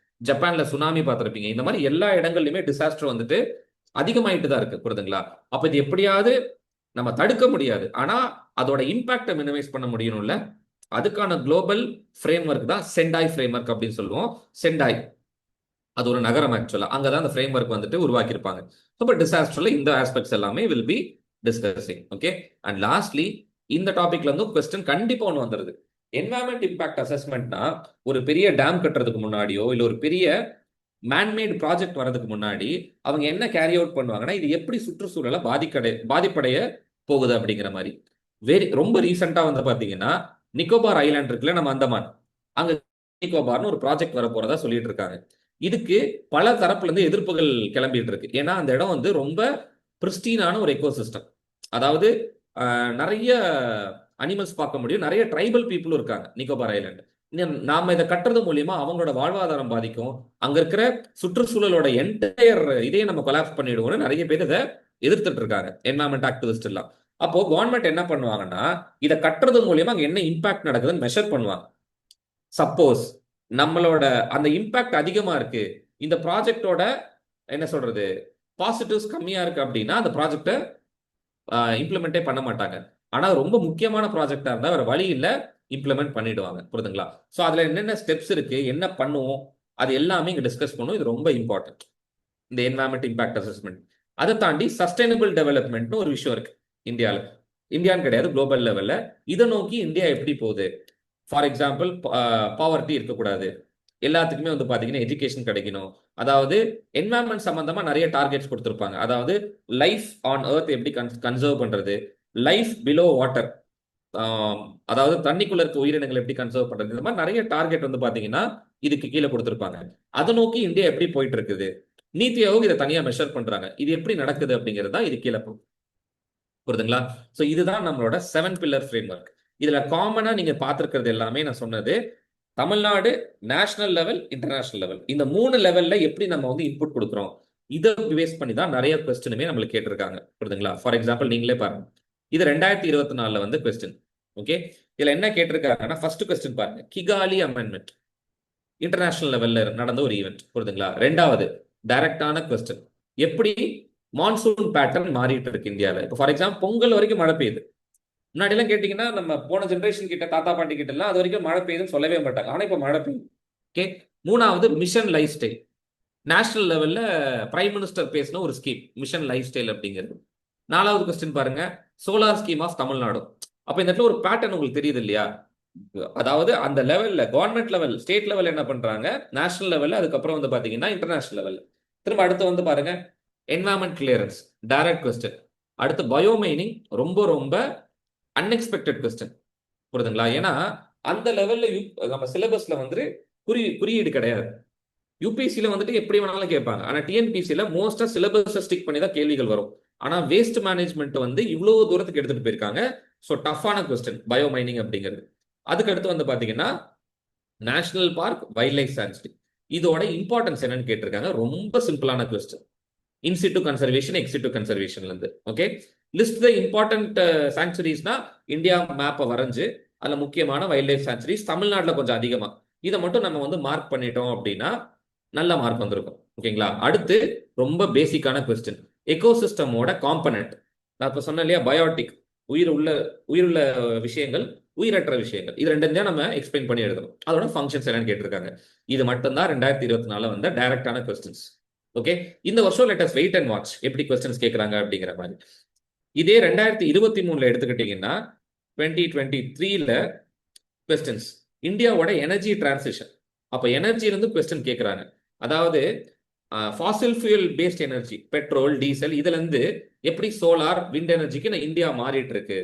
S1: ஜப்பான்ல சுனாமி பார்த்திருப்பீங்க. இந்த மாதிரி எல்லா இடங்கள்லயுமே டிசாஸ்டர் வந்துட்டு அதிகமாயிட்டு தான் இருக்கு. புரியுதுங்களா? அப்ப இது எப்படியாவது நம்ம தடுக்க முடியாது, ஆனா அதோட இம்பாக்டை மினிமைஸ் பண்ண முடியணும்ல. அதுக்கான குளோபல் ஃப்ரேம் ஒர்க் தான் செண்டாய் ஃப்ரேம் ஒர்க் அப்படின்னு சொல்லுவோம். செண்டாய் அது ஒரு நகரம் ஆக்சுவலா, அங்கதான் அந்த ஃப்ரேம் ஒர்க் வந்துட்டு உருவாக்கியிருப்பாங்க. இப்போ டிசாஸ்டர்ல இந்த ஆஸ்பெக்ட்ஸ் எல்லாமே will be discussing. Okay. And lastly இந்த டாபிக்ல இருந்து கொஸ்டின் கண்டிப்பா ஒன்று வந்துருது. என்வாயர்மெண்ட் இம்பாக்ட் அசஸ்மெண்ட்னா ஒரு பெரிய டேம் கட்டுறதுக்கு முன்னாடியோ இல்ல ஒரு பெரிய மேன்மேட் ப்ராஜெக்ட் வரதுக்கு முன்னாடி அவங்க என்ன கேரி அவுட் பண்ணுவாங்கன்னா, இது எப்படி சுற்றுச்சூழலை பாதிப்படைய போகுது அப்படிங்கிற மாதிரி. ரொம்ப ரீசெண்டா வந்து பாத்தீங்கன்னா நிக்கோபார் ஐலாண்ட் இருக்குல்ல, நம்ம அந்தமான், அங்க நிக்கோபார்னு ஒரு ப்ராஜெக்ட் வர போறதா சொல்லிட்டு இருக்காங்க. இதுக்கு பல தரப்புல இருந்து எதிர்ப்புகள் கிளம்பிட்டு இருக்கு. ஏன்னா அந்த இடம் வந்து ரொம்ப பிரிஸ்டீனான ஒரு எக்கோசிஸ்டம். அதாவது நிறைய அனிமல்ஸ் பார்க்க முடியும், நிறைய ட்ரைபல் பீப்புளும் இருக்காங்க நிக்கோபார் ஐலாண்ட். நாம இதை கட்டுறது மூலியமா அவங்களோட வாழ்வாதாரம் பாதிக்கும், அங்க இருக்கிற சுற்றுச்சூழலோட என்டையர் இதையே நம்ம கொலாப்ஸ் பண்ணிடுவோம்னு நிறைய பேர் இதை எதிர்த்துட்டு இருக்காங்க, என்வரன்மெண்ட் ஆக்டிவிஸ்ட் எல்லாம். அப்போ கவர்மெண்ட் என்ன பண்ணுவாங்கன்னா, இதை கட்டுறது மூலியமா அங்க என்ன இம்பாக்ட் நடக்குதுன்னு மெஷர் பண்ணுவாங்க. சப்போஸ் நம்மளோட அந்த இம்பாக்ட் அதிகமா இருக்கு, இந்த ப்ராஜெக்டோட என்ன சொல்றது பாசிட்டிவ்ஸ் கம்மியா இருக்கு அப்படின்னா அந்த ப்ராஜெக்டை இம்ப்ளிமெண்டே பண்ண மாட்டாங்க. ஆனா ரொம்ப முக்கியமான ப்ராஜெக்டா இருந்தா வேற வழி இல்ல, இம்ப்ளிமெண்ட் பண்ணிடுவாங்க. புரியுதுங்களா? ஸோ அதுல என்னென்ன ஸ்டெப்ஸ் இருக்கு, என்ன பண்ணுவோம், அது எல்லாமே இங்க டிஸ்கஸ் பண்ணுவோம். இது ரொம்ப இம்பார்ட்டன்ட், இந்த என்வரன்மெண்ட் இம்பாக்ட் அசஸ்மெண்ட். அதை தாண்டி சஸ்டைனபிள் டெவலப்மெண்ட்னு ஒரு விஷயம் இருக்கு இந்தியாவில். இந்தியான்னு கிடையாது, குளோபல் லெவல்ல இதை நோக்கி இந்தியா எப்படி போகுது. ஃபார் எக்ஸாம்பிள் பாவர்ட்டி இருக்கக்கூடாது, எல்லாத்துக்குமே வந்து பாத்தீங்கன்னா எஜுகேஷன் கிடைக்கணும். அதாவது என்வரன்மெண்ட் சம்பந்தமா நிறைய டார்கெட்ஸ் கொடுத்திருப்பாங்க. அதாவது லைஃப் ஆன் எர்த் எப்படி கன்சர்வ் பண்றது, லைஃப் பிலோ வாட்டர், அதாவது தண்ணிக்குள்ள இருக்க உயிரினங்கள் எப்படி கன்சர்வ் பண்றது, இந்த மாதிரி நிறைய டார்கெட் வந்து பாத்தீங்கன்னா இதுக்கு கீழே கொடுத்திருப்பாங்க. அதை நோக்கி இந்தியா எப்படி போயிட்டு இருக்குது, நீத்தி ஆயோக் இதை தனியா மெஷர் பண்றாங்க, இது எப்படி நடக்குது அப்படிங்கிறது தான் இது கீழே. புரியுதுங்களா? ஸோ இதுதான் நம்மளோட 7 பில்லர் ஃப்ரேம் ஒர்க். இதுல காமனா நீங்க பார்த்திருக்கிறது எல்லாமே நான் சொன்னது Tamil Nadu national level, international level, இந்த 3 லெவல்ல எப்படி நம்ம வந்து இன்புட் கொடுக்குறோம், இதை பேஸ் பண்ணி தான் நிறைய கொஸ்டினுமே நம்மளுக்கு கேட்டிருக்காங்க. புரியுதுங்களா? ஃபார் எக்ஸாம்பிள் நீங்களே பாருங்க, இது 2024 வந்து கொஸ்டின். ஓகே. இதுல என்ன கேட்டிருக்காங்கன்னா, ஃபர்ஸ்ட் கொஸ்டின் பாருங்க, கிகாலி அமெண்ட்மெண்ட் இன்டர்நேஷனல் லெவல்ல நடந்த ஒரு ஈவெண்ட். புரியுதுங்களா? ரெண்டாவது டைரக்டான கொஸ்டின், எப்படி மான்சூன் பேட்டர்ன் மாறிட்டு இருக்கு இந்தியாவில். இப்போ ஃபார் எக்ஸாம்பிள் பொங்கல் வரைக்கும் மழை பெய்யுது, முன்னாடி எல்லாம் கேட்டீங்கன்னா நம்ம போன ஜெனரேஷன் கிட்ட தாத்தா பாட்டி கிட்ட எல்லாம் அது வரைக்கும் மழை பெய்யுதுன்னு சொல்லவே மாட்டாங்க. ஆனா இப்ப மழை பெய்யும். ஓகே. மூணாவது மிஷன் லைஃப் ஸ்டைல். நேஷனல் லெவல்ல பிரைம் மினிஸ்டர் பேசின ஒரு ஸ்கீம் மிஷன் லைஃப் ஸ்டைல் அப்படிங்கிறது. நாலாவது கொஸ்டின் பாருங்க, சோலார் ஸ்கீம் ஆஃப் தமிழ்நாடு. அப்ப இந்த இடத்துல ஒரு பேட்டர்ன் உங்களுக்கு தெரியுது இல்லையா? அதாவது அந்த லெவல்ல கவர்மெண்ட் லெவல், ஸ்டேட் லெவல் என்ன பண்றாங்க, நேஷனல் லெவல், அதுக்கப்புறம் வந்து பாத்தீங்கன்னா இன்டர்நேஷனல் லெவல். திரும்ப அடுத்து வந்து பாருங்க, என்வாயன்மெண்ட் கிளியரன்ஸ், டைரக்ட் கொஸ்டின். அடுத்து பயோமைனிங், ரொம்ப ரொம்ப அன்எக்ஸ்பெக்டட் கொஸ்டின். புரியுதுங்களா? ஏன்னா அந்த லெவல்ல நம்ம சிலபஸ்ல வந்து குறியீடு கிடையாது. யூபிஎஸ்சியில் வந்துட்டு எப்படி வேணாலும் கேட்பாங்க. ஆனால் டிஎன்பிசியில் மோஸ்டா சிலபஸை ஸ்டிக் பண்ணி தான் கேள்விகள் வரும். ஆனால் வேஸ்ட் மேனேஜ்மெண்ட் வந்து இவ்வளவு தூரத்துக்கு எடுத்துட்டு போயிருக்காங்க. ஸோ டஃப்பான கொஸ்டின் பயோ மைனிங் அப்படிங்கிறது. அதுக்கு அடுத்து வந்து பாத்தீங்கன்னா national park, wildlife sanctuary. இதோட இம்பார்ட்டன்ஸ் என்னன்னு கேட்டிருக்காங்க. ரொம்ப சிம்பிளான கொஸ்டின். இன்சிட்டு கன்சர்வேஷன், எக்ஸிட்டு கன்சர்வேஷன்ல இருந்து. ஓகே. லிஸ்ட் த இம்பார்ட்டன்ட் சாங்சுரிஸ்னா இந்தியா மேப்பை வரைஞ்சு அதுல முக்கியமான வைல்ட் லைஃப் சாங்சுரிஸ் தமிழ்நாட்டில் கொஞ்சம் அதிகமா. இதை மட்டும் நம்ம வந்து மார்க் பண்ணிட்டோம் அப்படின்னா நல்ல மார்க் வந்திருக்கும். ஓகேங்களா? அடுத்து ரொம்ப பேசிக்கான கொஸ்டின், எக்கோசிஸ்டமோட காம்பனன்ட். நான் இப்போ சொன்னேன் இல்லையா, பயோட்டிக், உயிருள்ள விஷயங்கள், உயிரற்ற விஷயங்கள், இது ரெண்டு தான் நம்ம எக்ஸ்பிளைன் பண்ணி எழுதணும். அதோட ஃபங்க்ஷன்ஸ் என்னன்னு கேட்டிருக்காங்க. இது மட்டும்தான் 2024 வந்த டைரக்டான கொஸ்டின்ஸ். ஓகே. இந்த வருஷம் லெட்டஸ் வெயிட் அண்ட் வாட்ச் எப்படி கொஸ்டின்ஸ் கேட்கறாங்க அப்படிங்கிற மாதிரி. இதே 2023 எடுத்துக்கிட்டீங்கன்னா 2023ல கொஸ்டின்ஸ் இந்தியாவோட எனர்ஜி டிரான்சிஷன். அப்ப எனர்ஜில இருந்து கொஸ்டின் கேட்கறாங்க. அதாவது fossil fuel based energy, petrol, diesel, இதுல இருந்து எப்படி சோலார், விண்ட் எனர்ஜிக்கு இந்தியா மாறிட்டு இருக்கு.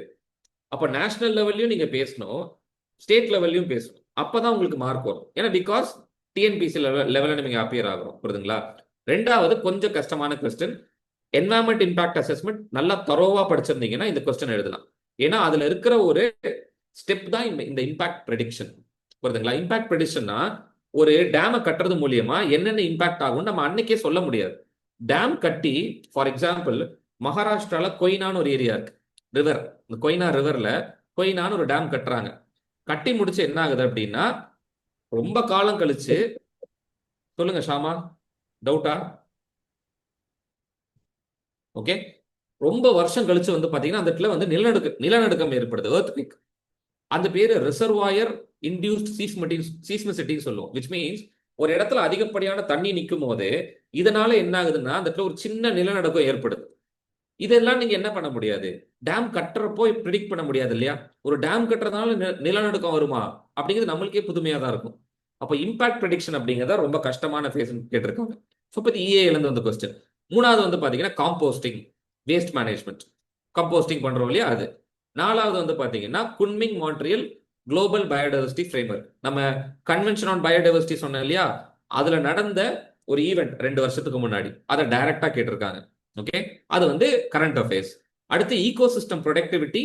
S1: அப்ப நேஷனல் லெவல்லையும் நீங்க பேசணும், ஸ்டேட் லெவல்லையும் பேசணும். அப்பதான் உங்களுக்கு மார்க் வரும். ஏன்னா பிகாஸ் டிஎன்பிசி லெவல்ல நீங்க அப்பியர் ஆகிறோம். புரியுதுங்களா? ரெண்டாவது கொஞ்சம் கஷ்டமான கொஸ்டின், என்வாயன்மெண்ட் இம்பாக்ட் அசஸ்மெண்ட். நல்லா தரோவா படிச்சிருந்தீங்கன்னா இந்த கொஸ்டின் எழுதலாம். ஏன்னா அதுல இருக்கிற ஒரு ஸ்டெப் தான் இந்த இம்பாக்ட் ப்ரெடிக்ஷன். புரியுதுங்களா? இம்பாக்ட் ப்ரெடிக்ஷன்னா ஒரு டேமை கட்டுறது மூலியமா என்னென்ன இம்பாக்ட் ஆகும் நம்ம அன்னைக்கே சொல்ல முடியாது. டேம் கட்டி, ஃபார் எக்ஸாம்பிள் மகாராஷ்டிரால கொய்னான்னு ஒரு ஏரியா இருக்கு, ரிவர். இந்த கொய்னா ரிவர்ல கொய்னான்னு ஒரு டேம் கட்டுறாங்க. கட்டி முடிச்சு என்ன ஆகுது அப்படின்னா, ரொம்ப காலம் கழிச்சு, சொல்லுங்க ஷாமா, டவுட்டா? ஓகே. ரொம்ப வருஷம் கழிச்சு வந்து பாத்தீங்கன்னா அந்த இடத்துல வந்து நிலநடுக்கம் ஏற்படுது, எர்த்குவேக். அந்த பேரு ரிசர்வாயர் இன்டியூஸ்ட் சீஸ்மிசிட்டின்னு சொல்லுவோம். விச் மீன்ஸ் ஒரு இடத்துல அதிகப்படியான தண்ணி நிற்கும் போது இதனால என்ன ஆகுதுன்னா அந்த இடத்துல ஒரு சின்ன நிலநடுக்கம் ஏற்படுது. இதெல்லாம் நீங்க என்ன பண்ண முடியாது, டேம் கட்டுறப்போ ப்ரிடிக்ட் பண்ண முடியாது இல்லையா? ஒரு டேம் கட்டுறதுனால நிலநடுக்கம் வருமா அப்படிங்கிறது நம்மளுக்கே புதுமையா தான் இருக்கும். அப்ப இம்பாக்ட் ப்ரெடிக்ஷன் அப்படிங்கிறத ரொம்ப கஷ்டமான ஃபேஸ் கேட்டிருக்காங்க. ஸோ இப்போ இஏல இருந்து வந்து கொஸ்டின். மூணாவது வந்து பாத்தீங்கன்னா காம்போஸ்டிங், வேஸ்ட் மேனேஜ்மெண்ட், கம்போஸ்டிங் பண்றோம் இல்லையா அது. நாலாவது வந்து பாத்தீங்கன்னா Kunming Montreal global biodiversity framework. நம்ம கன்வென்ஷன் ஆன் பயோடைவர்சிட்டி சொன்னோம் இல்லையா, அதுல நடந்த ஒரு ஈவெண்ட் 2 வருஷத்துக்கு முன்னாடி, அதை டைரக்டா கேட்டிருக்காங்க. ஓகே. அது வந்து கரண்ட் அஃபேர்ஸ். அடுத்து ஈகோசிஸ்டம் ப்ரொடக்டிவிட்டி,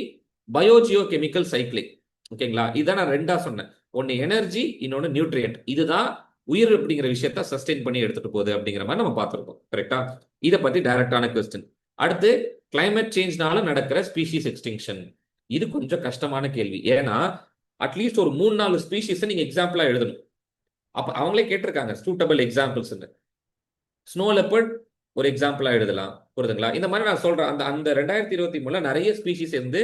S1: பயோஜியோ கெமிக்கல் சைக்கிளிங். ஓகேங்களா? இதை நான் ரெண்டா சொன்னேன். ஒன்னு எனர்ஜி, இன்னொன்னு நியூட்ரியன்ட். இதுதான் உயிர் அப்படிங்கிற விஷயத்த சஸ்டெயின் பண்ணி எடுத்துட்டு போகுது அப்படிங்கிற மாதிரி நம்ம பார்த்திருக்கோம். கரெக்டா? இதை பத்தி டைரக்டான கொஸ்டின். அடுத்து கிளைமேட் சேஞ்ச்னால நடக்கிற ஸ்பீஷிஸ் எக்ஸ்டிங்ஷன். இது கொஞ்சம் கஷ்டமான கேள்வி. ஏன்னா அட்லீஸ்ட் ஒரு 3-4 ஸ்பீஷிஸ் நீங்க எக்ஸாம்பிளா எழுதணும். அப்ப அவங்களே கேட்டிருக்காங்க சூட்டபிள் எக்ஸாம்பிள்ஸ். ஸ்னோ லெப்பர்ட் ஒரு எக்ஸாம்பிளா எழுதலாம். புரியுதுங்களா? இந்த மாதிரி நான் சொல்றேன். அந்த அந்த 2023 நிறைய ஸ்பீஷிஸ் வந்து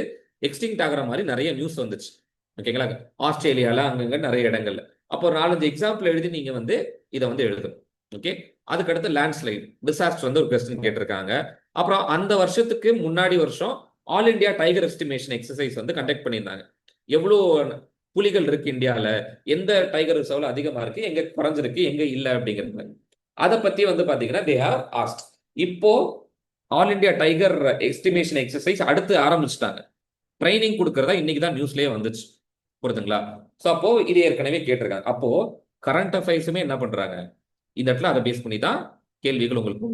S1: எக்ஸ்டிங்ட் ஆகிற மாதிரி நிறைய நியூஸ் வந்துச்சு. ஓகேங்களா? ஆஸ்திரேலியால அங்கங்க நிறைய இடங்கள்ல. அப்போ ஒரு 4-5 எக்ஸாம்பிள் எழுதி நீங்க வந்து இதை வந்து எழுதணும். ஓகே. அதுக்கடுத்து லேண்ட்ஸ்லைட் டிசாஸ்டர் வந்து ஒரு கொஸ்டின் கேட்டிருக்காங்க. அப்புறம் அந்த வருஷத்துக்கு முன்னாடி வருஷம் all India tiger estimation exercise வந்து கண்டக்ட் பண்ணியிருந்தாங்க. எவ்வளோ புலிகள் இருக்கு இந்தியாவில், எந்த டைகர் ரிசர்வ்ல அதிகமா இருக்கு, எங்க குறைஞ்சிருக்கு, எங்க இல்லை அப்படிங்கிறது. அதை பத்தி வந்து பாத்தீங்கன்னா தே ஹேவ் ஆஸ்க்ட். இப்போ all India tiger estimation exercise அடுத்து ஆரம்பிச்சுட்டாங்க. ட்ரைனிங் கொடுக்கறதா இன்னைக்கு தான் நியூஸ்லயே வந்துச்சு. புரியுதுங்களா? ஸோ அப்போ இது ஏற்கனவே கேட்டிருக்காங்க. அப்போ கரண்ட் அஃபேர்ஸுமே என்ன பண்றாங்க, இந்த இடத்துல அதை பேஸ் பண்ணி தான் கேள்விகள் உங்களுக்கு.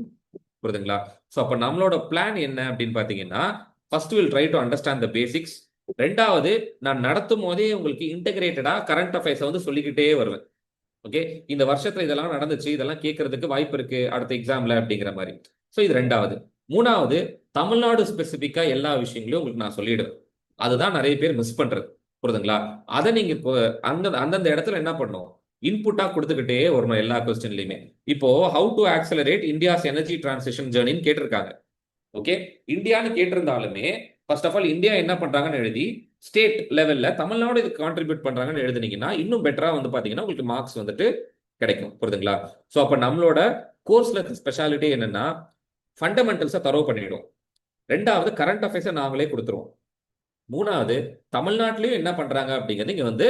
S1: புரியுதுங்களா? ஸோ அப்போ நம்மளோட பிளான் என்ன அப்படின்னு பாத்தீங்கன்னா, first will try to understand the basics. ரெண்டாவது, நான் நடத்தும் போதே உங்களுக்கு இன்டகிரேட்டடா கரண்ட் அஃபேர்ஸை வந்து சொல்லிக்கிட்டே வருவேன். ஓகே. இந்த வருஷத்துல இதெல்லாம் நடந்துச்சு, இதெல்லாம் கேட்கறதுக்கு வாய்ப்பு இருக்கு அடுத்த எக்ஸாம்ல அப்படிங்கிற மாதிரி. ஸோ இது ரெண்டாவது. மூணாவது, தமிழ்நாடு ஸ்பெசிபிக்கா எல்லா விஷயங்களையும் உங்களுக்கு நான் சொல்லிடுவேன். அதுதான் நிறைய பேர் மிஸ் பண்றது. புரியுதுங்களா? அதை நீங்க இப்போ அந்தந்த இடத்துல என்ன பண்ணும், இன்புட்டா கொடுத்துக்கிட்டே வரணும் எல்லா கொஸ்டின்லயுமே. இப்போ how to accelerate India's energy transition ஜேர்னின்னு கேட்டிருக்காங்க. ஓகே. இந்தியான்னு கேட்டிருந்தாலுமே ஃபர்ஸ்ட் ஆஃப் ஆல் இந்தியா என்ன பண்றாங்கன்னு எழுதி ஸ்டேட் லெவல்ல தமிழ்நாடு இதுக்கு கான்ட்ரிபியூட் பண்றாங்கன்னு எழுதுனீங்கன்னா இன்னும் பெட்டரா வந்து பாத்தீங்கன்னா உங்களுக்கு மார்க்ஸ் வந்துட்டு கிடைக்கும். புரியுதுங்களா? ஸோ அப்ப நம்மளோட கோர்ஸ்ல ஸ்பெஷாலிட்டி என்னன்னா ஃபண்டமெண்டல்ஸை தரவு பண்ணிடும். ரெண்டாவது கரண்ட் அஃபேர்ஸை நாங்களே கொடுத்துருவோம். மூணாவது தமிழ்நாட்டிலயும் என்ன பண்றாங்க அப்படிங்கிறது இங்க வந்து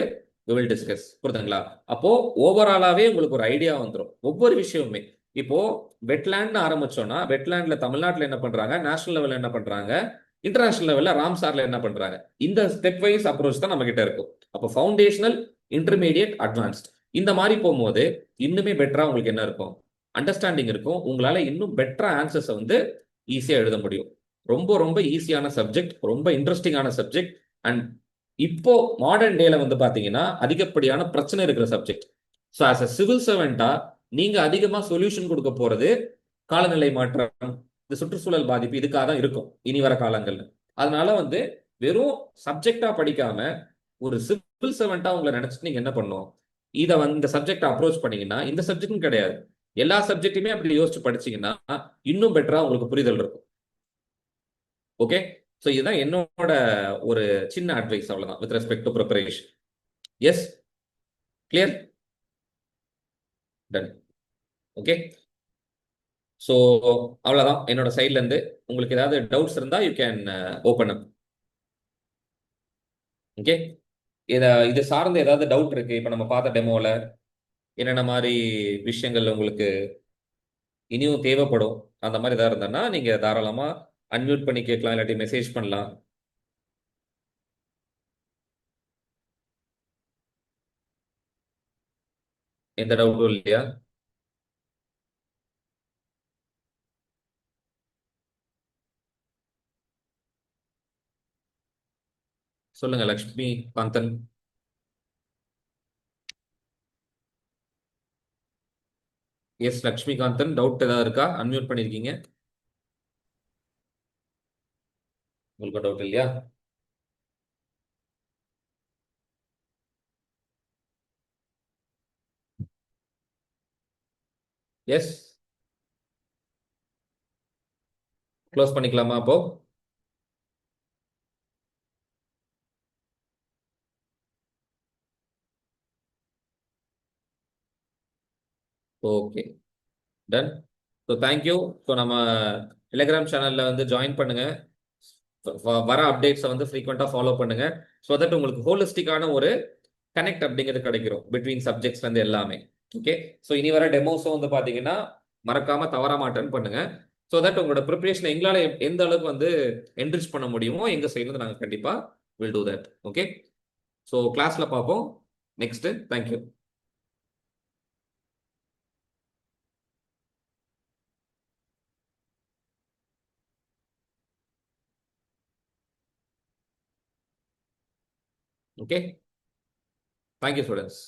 S1: we will discuss. புரியுதுங்களா? அப்போ ஓவராலாவே உங்களுக்கு ஒரு ஐடியா வந்துடும் ஒவ்வொரு விஷயமுமே. இப்போ வெட்லேண்ட் ஆரம்பிச்சோம்னா வெட்லேண்ட்ல தமிழ்நாட்டில் என்ன பண்றாங்க, நேஷனல் லெவல்ல என்ன பண்றாங்க, இன்டர்நேஷனல் லெவல்ல ராம்சார்ல என்ன பண்றாங்க, இந்த ஸ்டெப் வைஸ் அப்ரோச் தான் நம்ம கிட்ட இருக்கும். அப்போ ஃபவுண்டேஷனல், இன்டர்மீடியட், அட்வான்ஸ்ட் இந்த மாதிரி போகும்போது இன்னுமே பெட்டரா உங்களுக்கு என்ன இருக்கும், அண்டர்ஸ்டாண்டிங் இருக்கும். உங்களால இன்னும் பெட்டரா ஆன்சர்ஸை வந்து ஈஸியா எழுத முடியும். ரொம்ப ரொம்ப ஈஸியான சப்ஜெக்ட், ரொம்ப இன்ட்ரெஸ்டிங்கான சப்ஜெக்ட். அண்ட் இப்போ மாடர்ன் டேல வந்து பாத்தீங்கன்னா அதிகப்படியான பிரச்சனை இருக்கிற subject. So as a civil சர்வெண்டா நீங்க அதிகமா சொல்யூஷன் கொடுக்க போறது காலநிலை மாற்றம், இந்த சுற்றுச்சூழல் பாதிப்பு இதுக்காக தான் இருக்கும் இனி வர காலங்கள்ல. அதனால வந்து வெறும் சப்ஜெக்டா படிக்காம ஒரு சிவில் சர்வெண்டா உங்களை நினைச்சிட்டு நீங்க என்ன பண்ணும், இதை வந்து இந்த சப்ஜெக்ட் அப்ரோச் பண்ணீங்கன்னா இந்த சப்ஜெக்ட்டும் கிடையாது எல்லா சப்ஜெக்ட்டுமே அப்படி யோசிச்சு படிச்சீங்கன்னா இன்னும் பெட்டரா உங்களுக்கு புரிதல் இருக்கும். ஓகே. ஸோ இதுதான் என்னோட ஒரு சின்ன அட்வைஸ், அவ்வளவுதான் with respect to preparation. Yes, clear, done. Okay. So அவ்வளவுதான் என்னோட சைட்ல இருந்து. உங்களுக்கு ஏதாவது டவுட்ஸ் இருந்தா you can open up. Okay. இது சார்ந்த ஏதாவது டவுட் இருக்கு இப்ப நம்ம பார்த்த டெமோல என்னென்ன மாதிரி விஷயங்கள் உங்களுக்கு இனியும் தேவைப்படும் அந்த மாதிரி ஏதாவது இருந்ததுன்னா நீங்க தாராளமா அன்மியூட் பண்ணி கேட்கலாம், இல்லாட்டி மெசேஜ் பண்ணலாம். எந்த டவுட்டும் இல்லையா? சொல்லுங்க லக்ஷ்மி காந்தன். எஸ் லக்ஷ்மிகாந்தன், டவுட் ஏதாவது இருக்கா? அன்மியூட் பண்ணிருக்கீங்க. உங்களுக்கு டவுட் இல்லையா? எஸ், க்ளோஸ் பண்ணிக்கலாமா அப்போ? Okay, done. So thank you. So நம்ம டெலிகிராம் சேனல்ல வந்து ஜாயின் பண்ணுங்க. வர அப்டேட்ஸை வந்து ஃப்ரீக்வெண்ட்டாக ஃபாலோ பண்ணுங்க. ஸோ தட் உங்களுக்கு ஹோலிஸ்டிக்கான ஒரு கனெக்ட் அப்படிங்கிறது கிடைக்கிறோம் பிட்வீன் சப்ஜெக்ட்ஸ்ல இருந்து எல்லாமே. ஓகே. ஸோ இனி வர டெமோஸும் வந்து பார்த்தீங்கன்னா மறக்காம தவறாம அட்டன் பண்ணுங்க. ஸோ தட் உங்களோட ப்ரிப்பரேஷனை எங்களால் எந்த அளவுக்கு வந்து என்ரிச் பண்ண முடியுமோ எங்க சைட்லேருந்து நாங்கள் கண்டிப்பாக will do that. Okay. So கிளாஸ்ல பார்ப்போம். Next. Thank you. Okay. Thank you students.